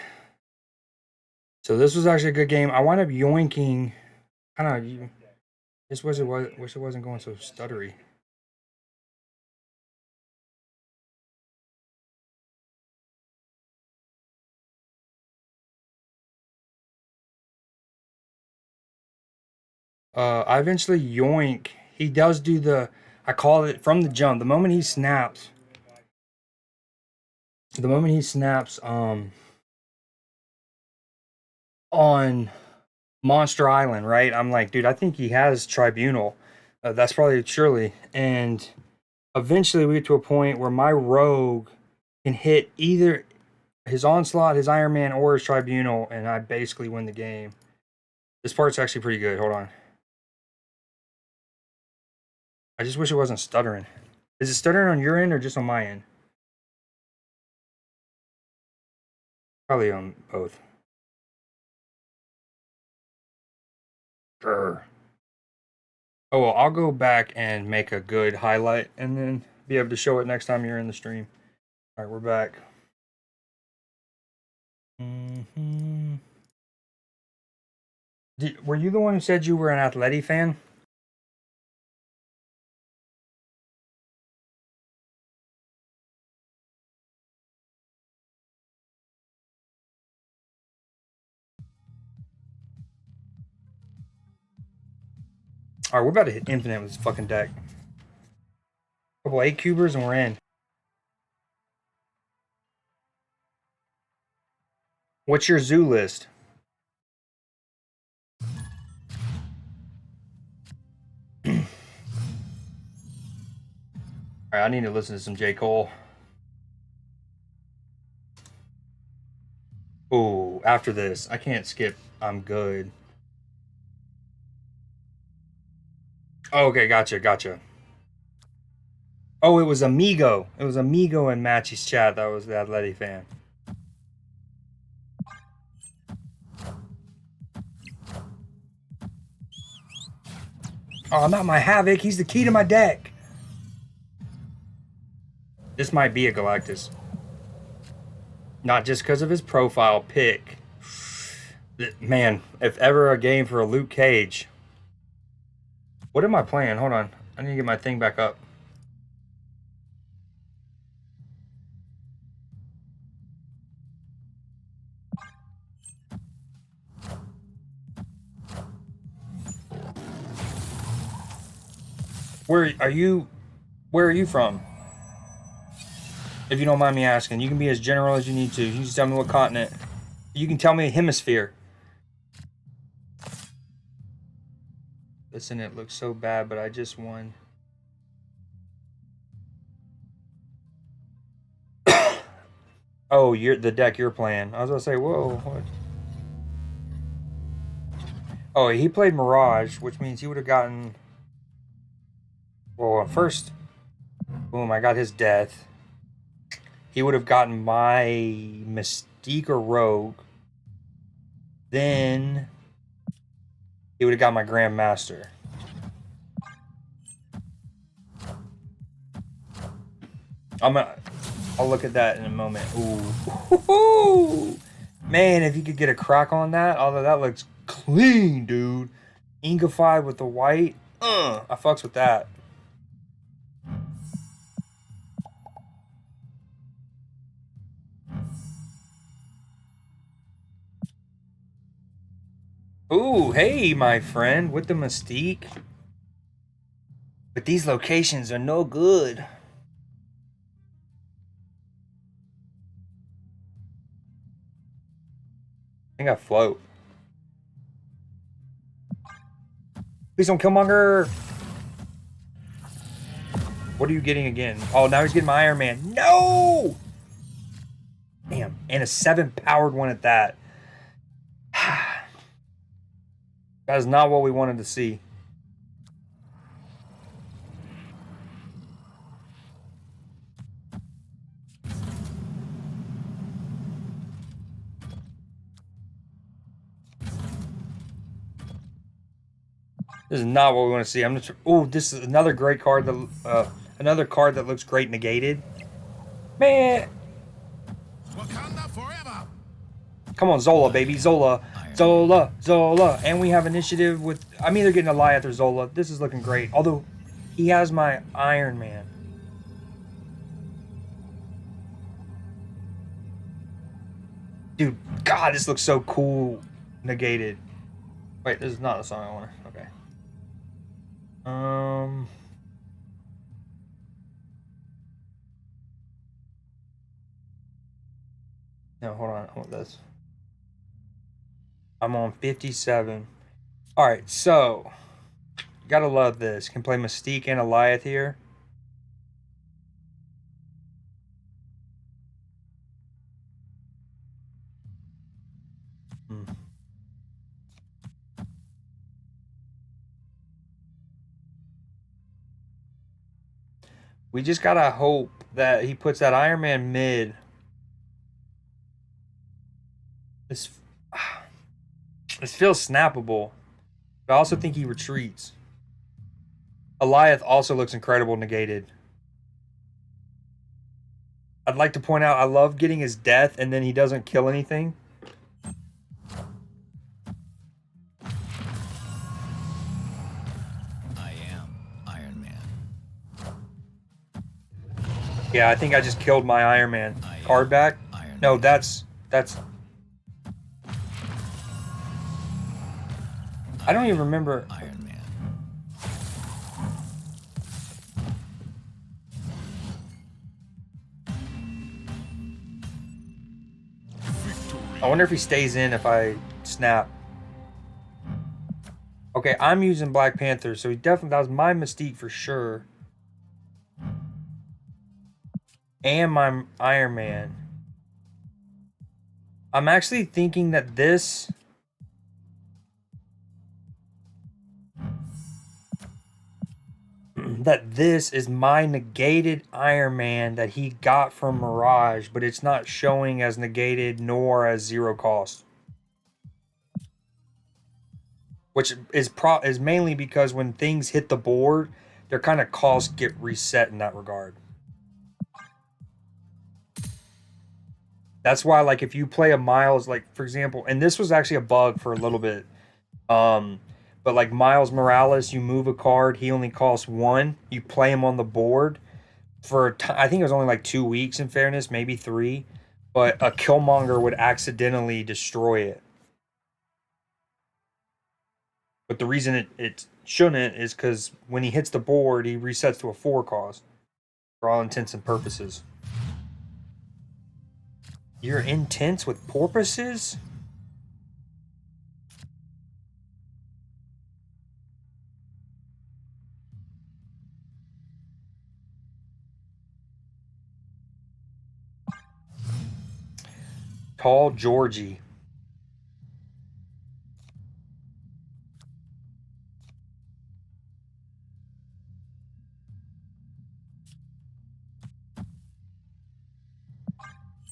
So this was actually a good game. I wound up yoinking. Kind of. Just wish it wasn't going so stuttery. I eventually yoink. He does do the. I call it from the jump. The moment he snaps. The moment he snaps. On Monster Island, right? I'm like, dude, I think he has Tribunal. That's probably surely. And eventually we get to a point where my rogue can hit either his Onslaught, his Iron Man, or his Tribunal, and I basically win the game. This part's actually pretty good. Hold on. I just wish it wasn't stuttering. Is it stuttering on your end or just on my end? Probably on both. Grr. Oh, well, I'll go back and make a good highlight and then be able to show it next time you're in the stream. All right, we're back. Were you the one who said you were an Atleti fan? All right, we're about to hit infinite with this fucking deck. Couple 8 cubers and we're in. What's your zoo list? Alright, I need to listen to some J. Cole. Ooh, after this. I can't skip. I'm good. Oh, okay, gotcha. Oh, it was Amigo. It was Amigo in Matchy's chat that was the Atleti fan. Oh, not my Havoc. He's the key to my deck. This might be a Galactus. Not just because of his profile pick. Man, if ever a game for a Luke Cage. What am I playing? Hold on. I need to get my thing back up. Where are you from? If you don't mind me asking, you can be as general as you need to. You can just tell me what continent. You can tell me a hemisphere. Listen, it looks so bad, but I just won. Oh, you're the deck you're playing. I was gonna say, whoa, what? Oh, he played Mirage, which means he would have gotten. Well, first, boom, I got his death. He would have gotten my Mystique or Rogue. Then he would have got my Grandmaster. I'll look at that in a moment. Ooh. Man, if you could get a crack on that, although that looks clean, dude. Inkified with the white. I fucks with that. Ooh, hey, my friend, with the Mystique. But these locations are no good. I think I float. Please don't Killmonger. What are you getting again? Oh, now he's getting my Iron Man. No! Damn, and a 7-powered one at that. That is not what we wanted to see. This is not what we want to see. I'm just. Oh, this is another great card. Another card that looks great negated. Man. Wakanda forever. Come on, Zola, baby. Zola. Zola. Zola. And we have initiative with... I'm either getting Goliath or Zola. This is looking great. Although, he has my Iron Man. Dude, God, this looks so cool. Negated. Wait, this is not the song I want. Okay. No, hold on. I want this. I'm on 57. Alright, so... Gotta love this. Can play Mystique and Goliath here. We just gotta hope that he puts that Iron Man mid. This feels snappable. But I also think he retreats. Goliath also looks incredible negated. I'd like to point out I love getting his death and then he doesn't kill anything. I am Iron Man. Yeah, I think I just killed my Iron Man. Card back? No, that's... I don't even remember... Iron Man. I wonder if he stays in if I snap. Okay, I'm using Black Panther, so he definitely... That was my Mystique for sure. And my Iron Man. I'm actually thinking that this... that this is my negated Iron Man that he got from Mirage, but it's not showing as negated nor as 0 cost. Which is mainly because when things hit the board, their kind of costs get reset in that regard. That's why, like, if you play a Miles, like, for example, and this was actually a bug for a little bit, but like Miles Morales, you move a card, he only costs 1, you play him on the board for, I think it was only like 2 weeks in fairness, maybe 3, but a Killmonger would accidentally destroy it. But the reason it shouldn't is because when he hits the board, he resets to a 4 cost, for all intents and purposes. You're intense with porpoises? Tall Georgie.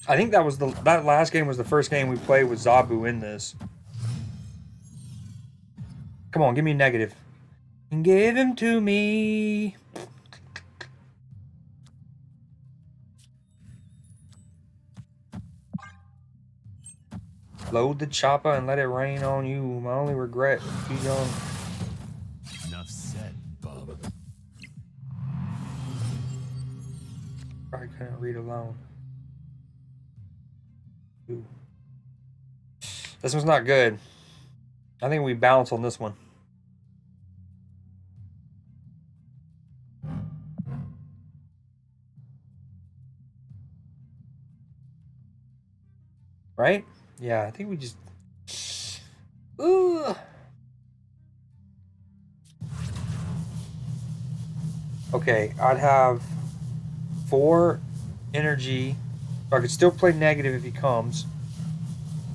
I think that was that last game was the first game we played with Zabu in this. Come on, give me a negative. Give him to me. Load the chopper and let it rain on you. My only regret is too young. Enough said, bub. Probably couldn't read alone. Ooh. This one's not good. I think we bounce on this one. Right? Yeah, I think we just... Ooh. Okay, I'd have 4 energy. So I could still play negative if he comes.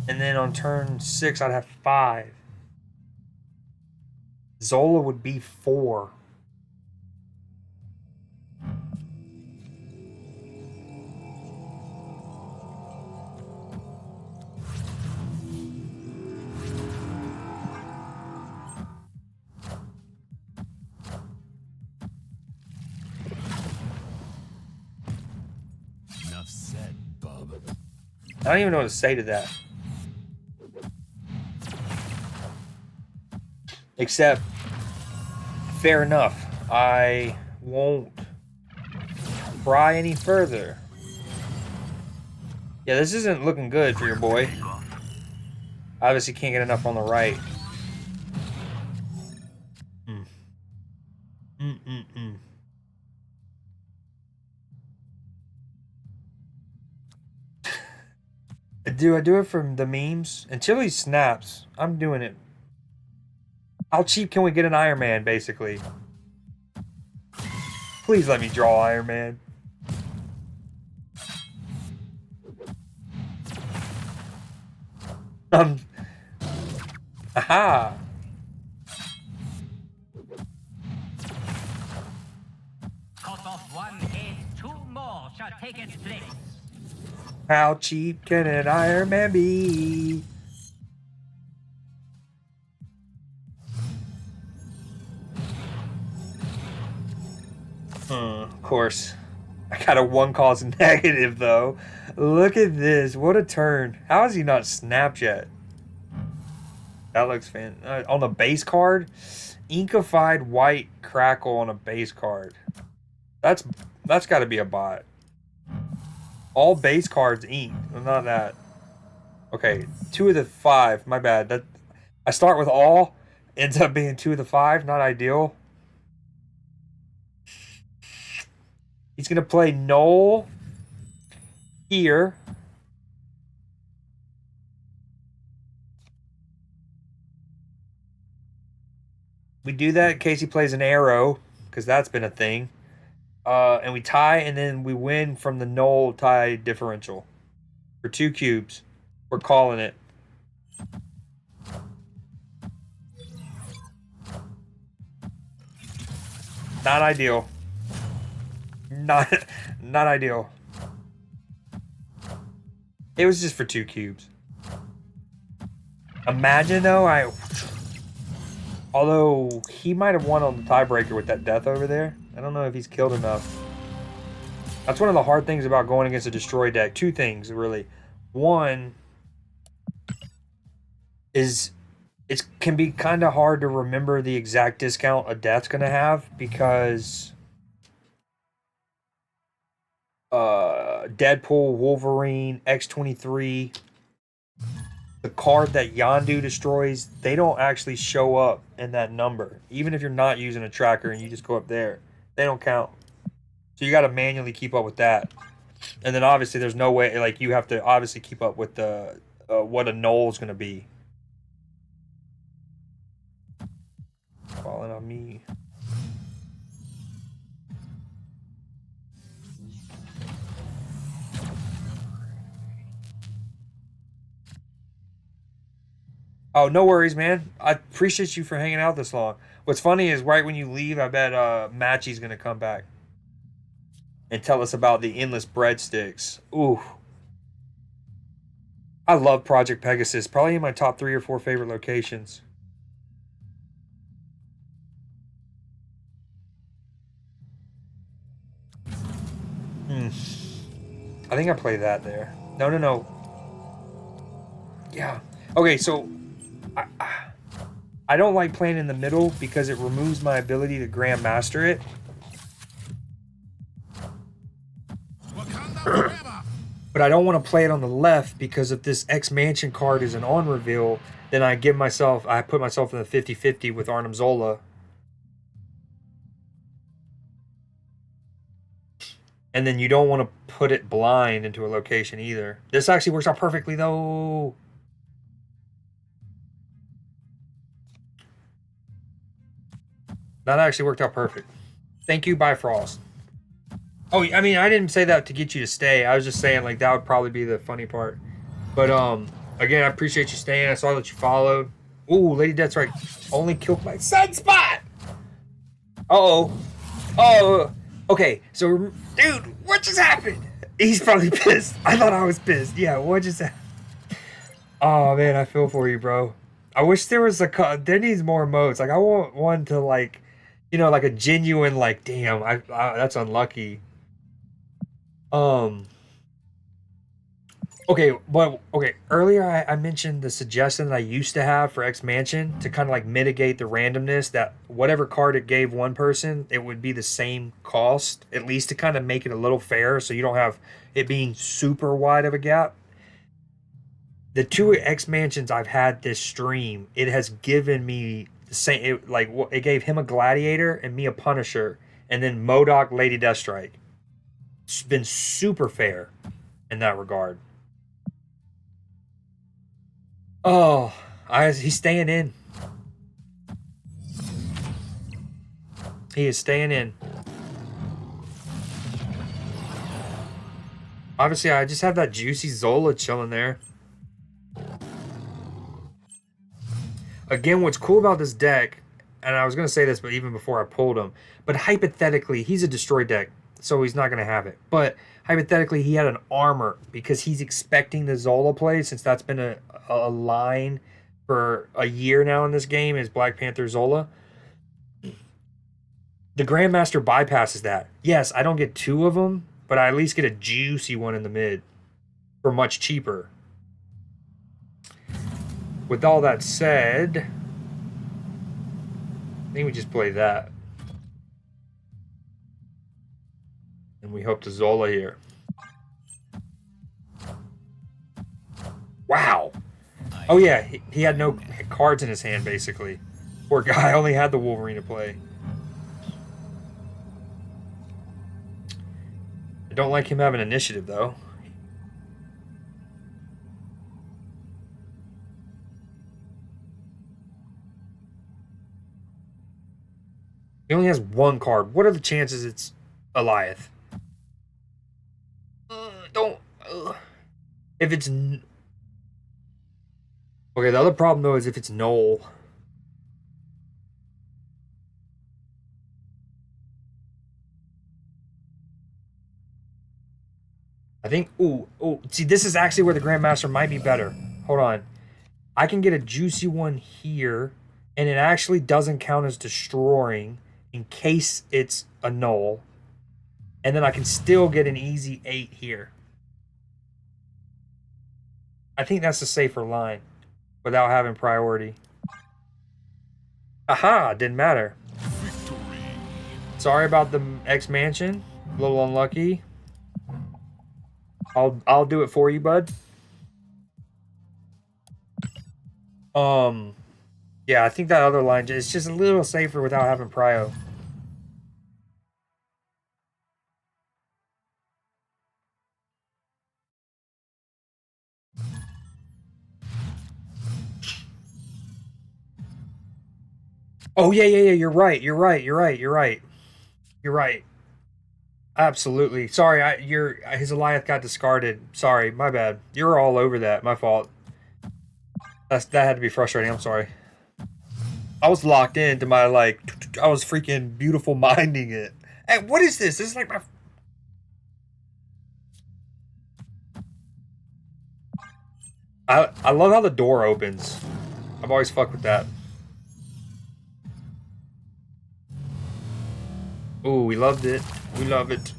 And then on turn 6, I'd have 5. Zola would be 4. Enough said, bub. I don't even know what to say to that. Except, fair enough. I won't pry any further. Yeah, this isn't looking good for your boy. Obviously can't get enough on the right. Do I do it from the memes? Until he snaps, I'm doing it. How cheap can we get an Iron Man, basically? Please let me draw Iron Man. Aha! Cut off one head, two more shall take its place. How cheap can an Iron Man be? Of course. I got a 1 cause negative, though. Look at this. What a turn. How is he not snapped yet? That looks fan. On the base card? Inkified white crackle on a base card. That's got to be a bot. All base cards ink. Well, not that. Okay, 2 of the 5. My bad. That I start with all. Ends up being 2 of the 5. Not ideal. He's going to play Noel here. We do that in case he plays an arrow, because that's been a thing. And we tie, and then we win from the Noel tie differential. For 2 cubes. We're calling it. Not ideal. Not ideal. It was just for 2 cubes. Imagine though, although he might have won on the tiebreaker with that death over there. I don't know if he's killed enough. That's one of the hard things about going against a destroy deck. 2 things really. One is it can be kind of hard to remember the exact discount a death's gonna have because Deadpool, Wolverine, X-23, the card that Yondu destroys, they don't actually show up in that number. Even if you're not using a tracker and you just go up there, they don't count. So you got to manually keep up with that. And then obviously there's no way, like you have to obviously keep up with the what a null's going to be. Falling on me. Oh, no worries, man. I appreciate you for hanging out this long. What's funny is right when you leave, I bet Matchy's going to come back and tell us about the endless breadsticks. Ooh. I love Project Pegasus. Probably in my top 3 or 4 favorite locations. I think I play that there. No. Yeah. Okay, so I don't like playing in the middle because it removes my ability to Grandmaster it. But I don't want to play it on the left because if this X-Mansion card is an on reveal, then I put myself in the 50-50 with Arnim Zola. And then you don't want to put it blind into a location either. This actually works out perfectly though. That actually worked out perfect. Thank you, Bifrost. Oh, I mean, I didn't say that to get you to stay. I was just saying, like, that would probably be the funny part. But, again, I appreciate you staying. I saw that you followed. Ooh, Lady Death's right. Only killed my sunspot! Uh-oh. Oh, okay. So, dude, what just happened? He's probably pissed. I thought I was pissed. Yeah, what just happened? Oh, man, I feel for you, bro. I wish there was there needs more modes. Like, I want one to, like, you know, like a genuine, like, damn, that's unlucky. Okay, Okay, but okay. Earlier, I mentioned the suggestion that I used to have for X Mansion to kind of like mitigate the randomness that whatever card it gave one person, it would be the same cost, at least to kind of make it a little fair, so you don't have it being super wide of a gap. The two X Mansions I've had this stream, it has given me the same. It gave him a Gladiator and me a Punisher, and then Modoc, Lady Deathstrike. It's been super fair in that regard. Oh, he's staying in. He is staying in. Obviously, I just have that juicy Zola chilling there. Again, what's cool about this deck, and I was going to say this, but even before I pulled him, but hypothetically, he's a destroy deck, so he's not going to have it. But hypothetically, he had an armor because he's expecting the Zola play, since that's been a line for a year now in this game is Black Panther Zola. The Grandmaster bypasses that. Yes, I don't get two of them, but I at least get a juicy one in the mid for much cheaper. With all that said, I think we just play that. And we hope to Zola here. Wow. Oh yeah, he had no cards in his hand, basically. Poor guy only had the Wolverine to play. I don't like him having initiative, though. He only has one card. What are the chances it's Eliath? Don't. If it's. Okay, the other problem, though, is if it's Noel. I think. Ooh. See, this is actually where the Grandmaster might be better. Hold on. I can get a juicy one here, and it actually doesn't count as destroying in case it's a null. And then I can still get an easy 8 here. I think that's the safer line without having priority. Aha! Didn't matter. Victory. Sorry about the X Mansion. A little unlucky. I'll do it for you, bud. Yeah, I think that other line is just a little safer without having prio. Oh yeah, you're right. You're right. Absolutely. Sorry, his Eliath got discarded. Sorry, my bad. You're all over that. My fault. That had to be frustrating. I'm sorry. I was locked into my I was freaking beautiful minding it. Hey, what is this? This is like my. I love how the door opens. I've always fucked with that. Ooh, we loved it. We love it.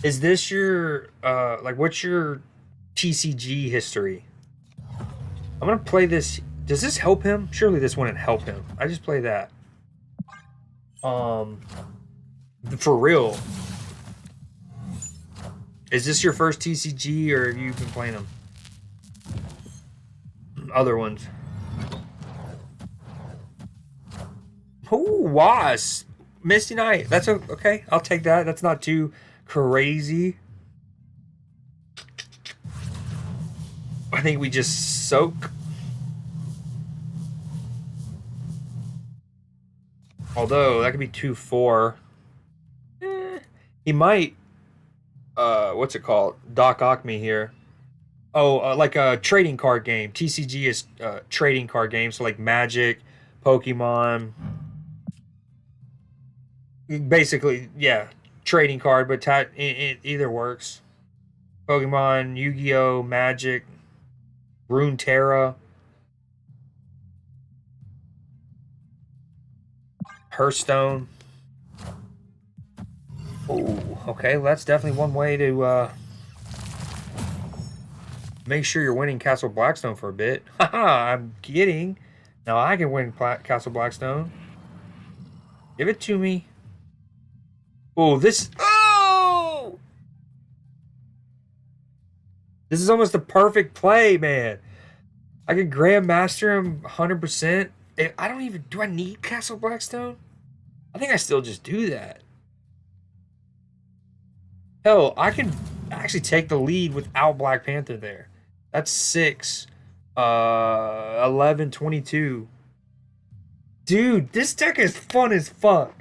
Is this your what's your TCG history? I'm gonna play this. Does this help him? Surely this wouldn't help him. I just play that. For real. Is this your first TCG, or have you been playing them? Other ones. Ooh, Wasp. Misty Knight. That's okay. I'll take that. That's not too crazy. I think we just soak. Although that could be 2-4. He might. What's it called? Doc Ock me here. Oh, like a trading card game. TCG is trading card game. So like Magic, Pokemon. Basically, yeah, trading card, but it either works. Pokemon, Yu-Gi-Oh, Magic, Runeterra, Hearthstone. Oh, okay, well, that's definitely one way to make sure you're winning Castle Blackstone for a bit. Haha, I'm kidding. Now I can win Castle Blackstone. Give it to me. Oh, this... Oh! This is almost the perfect play, man. I can Grandmaster him 100%. I don't even... Do I need Castle Blackstone? I think I still just do that. Hell, I can actually take the lead without Black Panther there. That's 6. 11, 22. Dude, this deck is fun as fuck.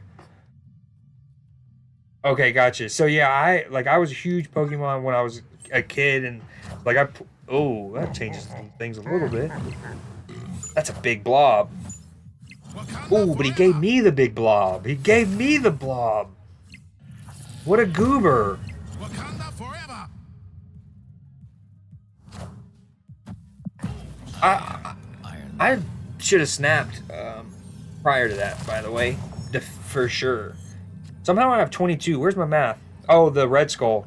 Okay, gotcha. So yeah, I was a huge Pokemon when I was a kid, and like oh, that changes things a little bit. That's a big blob. Oh, but he gave me the big blob. He gave me the blob. What a goober. Wakanda forever. I should have snapped prior to that, by the way, for sure. Somehow I have 22. Where's my math? Oh, the Red Skull.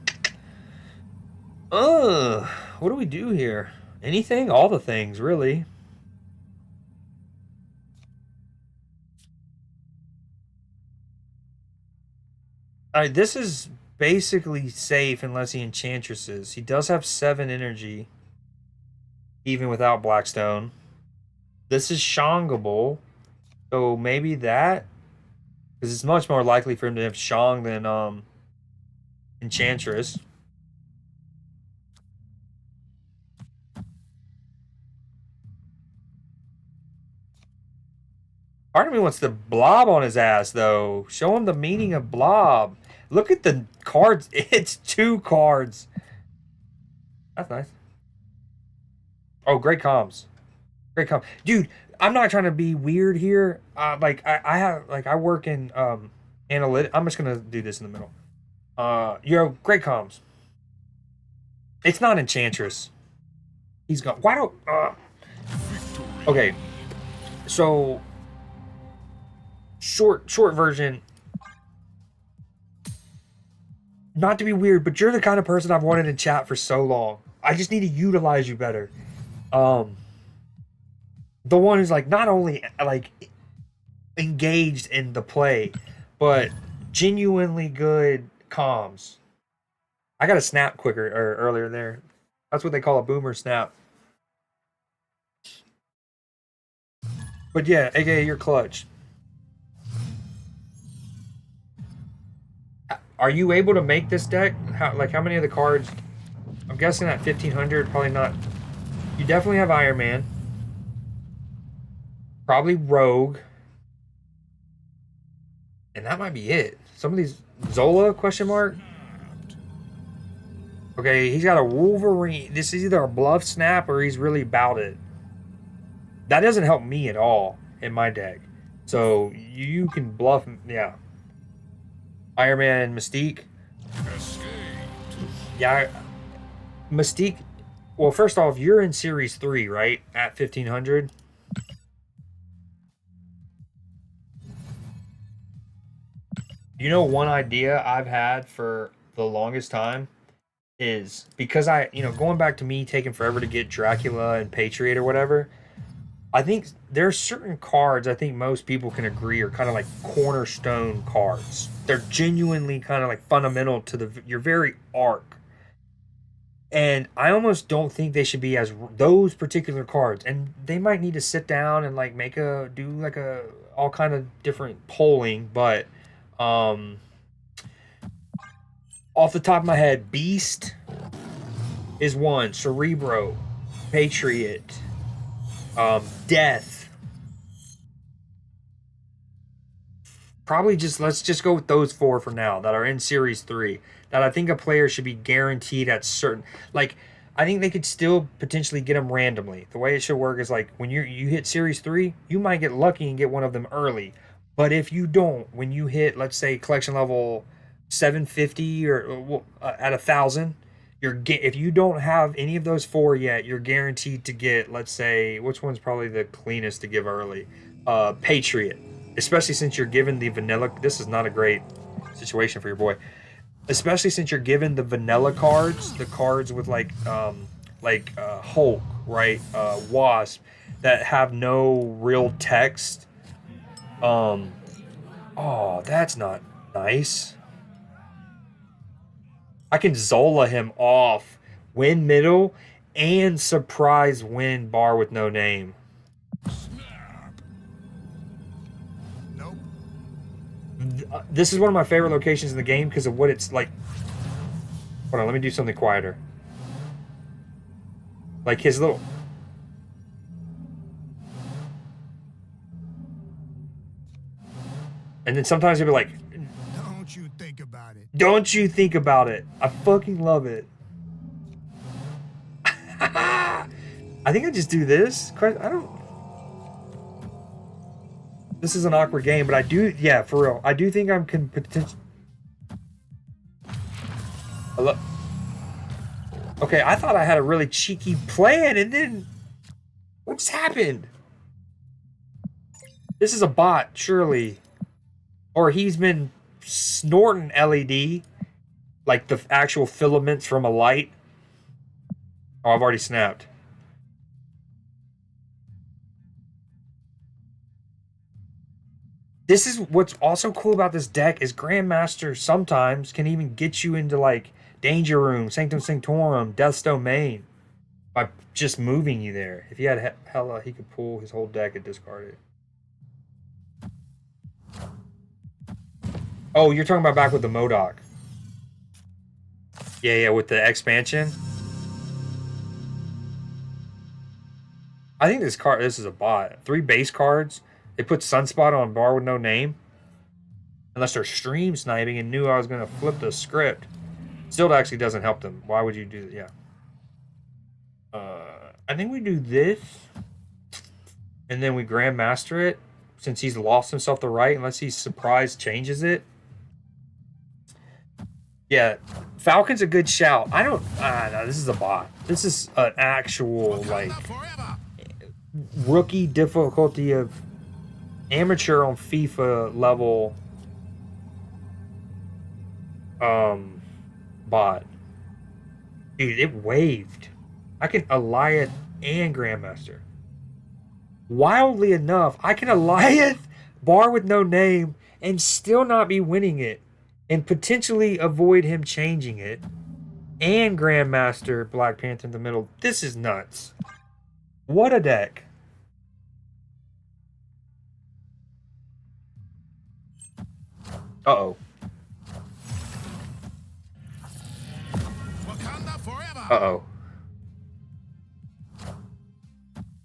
What do we do here? Anything? All the things, really. Alright, this is basically safe unless he enchantresses. He does have 7 energy, even without Blackstone. This is Shongable, so maybe that, because it's much more likely for him to have Shong than Enchantress. Part of me wants the blob on his ass, though. Show him the meaning of blob. Look at the cards. It's 2 cards. That's nice. Oh, great comms. Great comms. Dude, I'm not trying to be weird here. Like, I work in analytics. I'm just going to do this in the middle. Great comms. It's not Enchantress. He's gone. Why don't... Okay. So... Short version. Not to be weird, but you're the kind of person I've wanted in chat for so long. I just need to utilize you better. The one who's like not only like engaged in the play, but genuinely good comms. I got a snap quicker or earlier there. That's what they call a boomer snap. But yeah, aka you're clutch. Are you able to make this deck? How many of the cards? I'm guessing at 1500, probably not. You definitely have Iron Man. Probably Rogue. And that might be it. Some of these... Zola, question mark? Okay, he's got a Wolverine. This is either a bluff snap or he's really about it. That doesn't help me at all in my deck. So, you can bluff... Yeah. Iron Man and Mystique. Yeah, Mystique. Well, first off, you're in Series 3, right? At 1500. You know, one idea I've had for the longest time is because going back to me taking forever to get Dracula and Patriot or whatever. I think there are certain cards I think most people can agree are kind of like cornerstone cards. They're genuinely kind of like fundamental to your very arc. And I almost don't think they should be as those particular cards. And they might need to sit down and like do all kind of different polling. But off the top of my head, Beast is one. Cerebro, Patriot. Death. Probably let's just go with those 4 for now that are in Series 3 that I think a player should be guaranteed at certain, like, I think they could still potentially get them randomly. The way it should work is like when you hit Series 3, you might get lucky and get one of them early. But if you don't, when you hit, let's say, collection level 750 or at 1,000, if you don't have any of those 4 yet, you're guaranteed to get, let's say, which one's probably the cleanest to give early? Patriot. Especially since you're given the vanilla. This is not a great situation for your boy. Especially since you're given the vanilla cards, the cards with like like Hulk, right? Wasp, that have no real text. Oh, that's not nice. I can Zola him off, win middle, and surprise win bar with no name. Snap. Nope. This is one of my favorite locations in the game because of what it's like. Hold on, let me do something quieter. Like his little... And then sometimes he'll be like, Don't you think about it. don't you think about it. I fucking love it. I think I just do this. I don't... This is an awkward game, but I do... Yeah, for real. I do think I'm potentially... Okay, I thought I had a really cheeky plan, and then... What just happened? This is a bot, surely. Or he's been snorting LED. Like the actual filaments from a light. Oh, I've already snapped. This is what's also cool about this deck is Grandmaster sometimes can even get you into like Danger Room, Sanctum Sanctorum, Death's Domain by just moving you there. If he had hella, he could pull his whole deck and discard it. Oh, you're talking about back with the MODOK. Yeah, with the expansion. I think this is a bot. 3 base cards. They put Sunspot on bar with no name. Unless they're stream sniping and knew I was going to flip the script. Still, it actually doesn't help them. Why would you do that? Yeah. I think we do this. And then we Grandmaster it. Since he's lost himself the right. Unless he's surprised changes it. Yeah. Falcon's a good shout. I don't... no, this is a bot. This is an actual, like... rookie difficulty of... amateur on FIFA level bot. Dude, it waved. I can Eliath and Grandmaster. Wildly enough, I can Eliath bar with no name and still not be winning it and potentially avoid him changing it. And Grandmaster Black Panther in the middle. This is nuts. What a deck. Uh-oh. Wakanda forever. Uh-oh.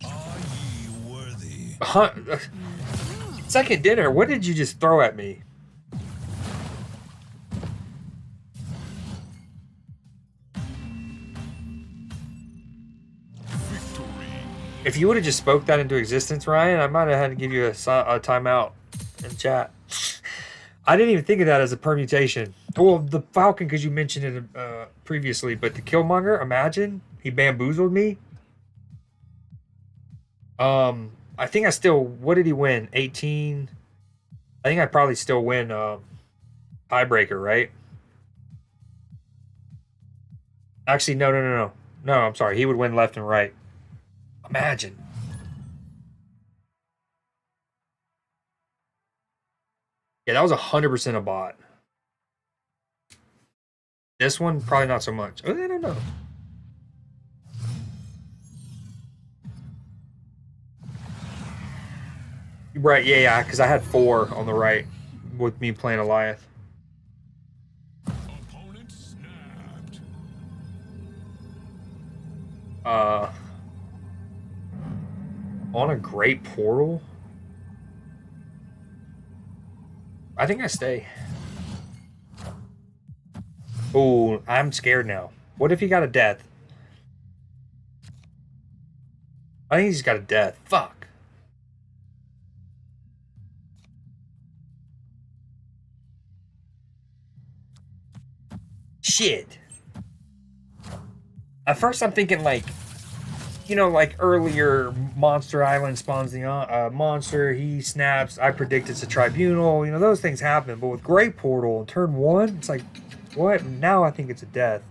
Are ye worthy? Second dinner, what did you just throw at me? Victory. If you would have just spoke that into existence, Ryan, I might have had to give you a timeout in chat. I didn't even think of that as a permutation. Well, the Falcon, because you mentioned it previously, but the Killmonger, imagine he bamboozled me. I think I still... What did he win? 18? I think I probably still win tiebreaker, right? Actually, no. No, I'm sorry. He would win left and right. Imagine. Yeah, that was 100% a bot. This one, probably not so much. Oh, I don't know. Right, yeah, because I had 4 on the right with me playing Eliath. Opponent snapped. On a great portal? I think I stay. Oh, I'm scared now. What if he got a death? I think he's got a death. Fuck. Shit. At first I'm thinking like, you know, like earlier Monster Island spawns the monster, he snaps, I predict it's a tribunal, you know, those things happen. But with Great Portal, turn 1, it's like, what? Now I think it's a death.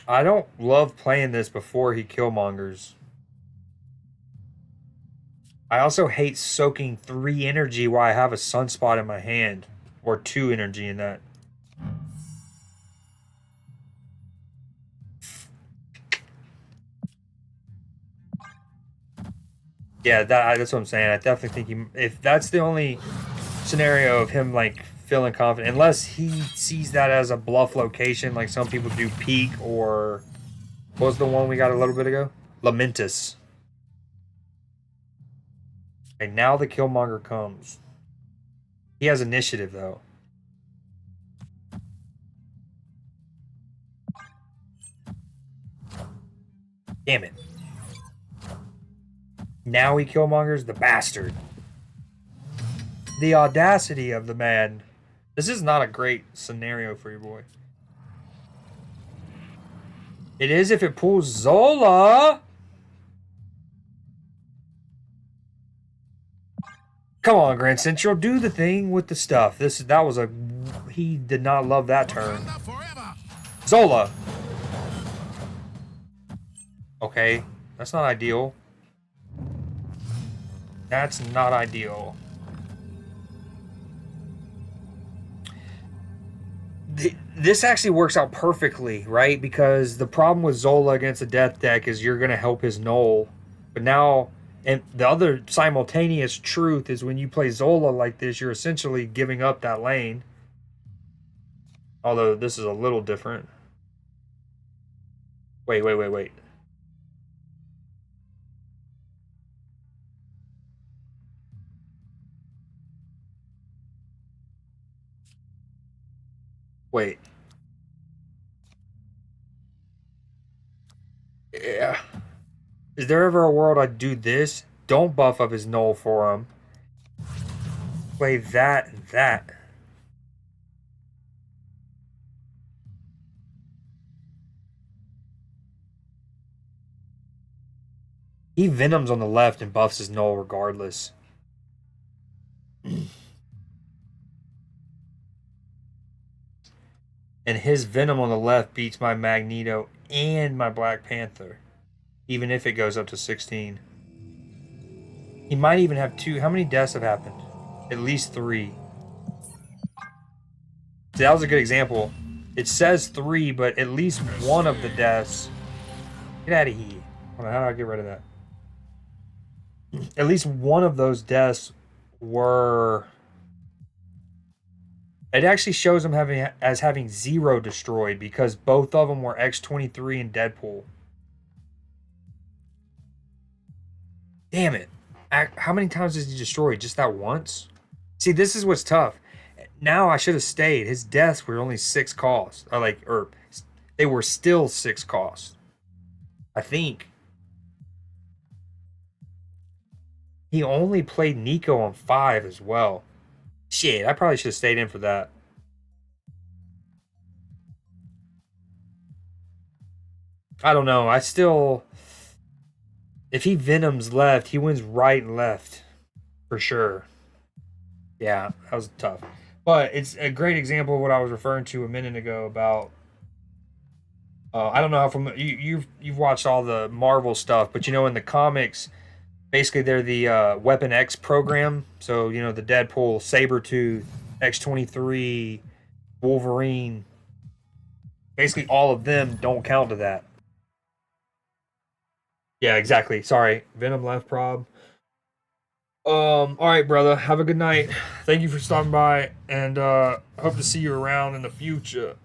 I don't love playing this before he killmongers. I also hate soaking 3 energy while I have a sunspot in my hand. Or 2 energy in that. Yeah, that's what I'm saying. I definitely think if that's the only scenario of him like feeling confident, unless he sees that as a bluff location, like some people do peak or what was the one we got a little bit ago? Lamentus. And now the Killmonger comes. He has initiative though. Damn it. Now he Killmongers the bastard. The audacity of the man. This is not a great scenario for your boy. It is if it pulls Zola. Come on, Grand Central, do the thing with the stuff. That was a he did not love that turn. Zola. Okay, that's not ideal. That's not ideal. This actually works out perfectly, right? Because the problem with Zola against the Death deck is you're going to help his Null. But now, and the other simultaneous truth is when you play Zola like this, you're essentially giving up that lane. Although this is a little different. Wait. Wait. Yeah. Is there ever a world I'd do this? Don't buff up his Null for him. Play that and that. He Venoms on the left and buffs his Null regardless. And his Venom on the left beats my Magneto and my Black Panther. Even if it goes up to 16. He might even have 2. How many deaths have happened? At least 3. See, that was a good example. It says 3, but at least one of the deaths... Get out of here. Hold on, how do I get rid of that? At least one of those deaths were... It actually shows him as having 0 destroyed because both of them were X-23 and Deadpool. Damn it. How many times has he destroyed? Just that once? See, this is what's tough. Now I should have stayed. His deaths were only 6 costs. Or they were still 6 costs. I think. He only played Nico on 5 as well. Shit, I probably should have stayed in for that. I don't know. I still... If he Venoms left, he wins right and left. For sure. Yeah, that was tough. But it's a great example of what I was referring to a minute ago about... I don't know how you've watched all the Marvel stuff, but you know in the comics... Basically, they're the Weapon X program. So, you know, the Deadpool, Sabretooth, X-23, Wolverine. Basically, all of them don't count to that. Yeah, exactly. Sorry. Venom left, prob. Alright, brother. Have a good night. Thank you for stopping by, and hope to see you around in the future.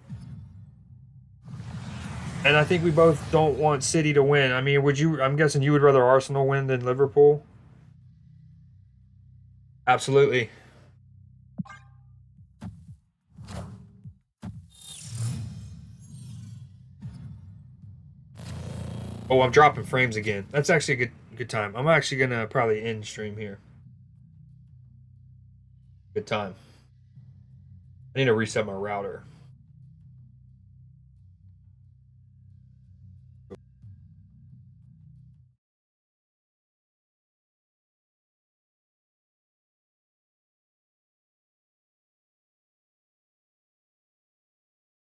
And I think we both don't want City to win. I mean, I'm guessing you would rather Arsenal win than Liverpool? Absolutely. Oh, I'm dropping frames again. That's actually a good time. I'm actually gonna probably end stream here. Good time. I need to reset my router.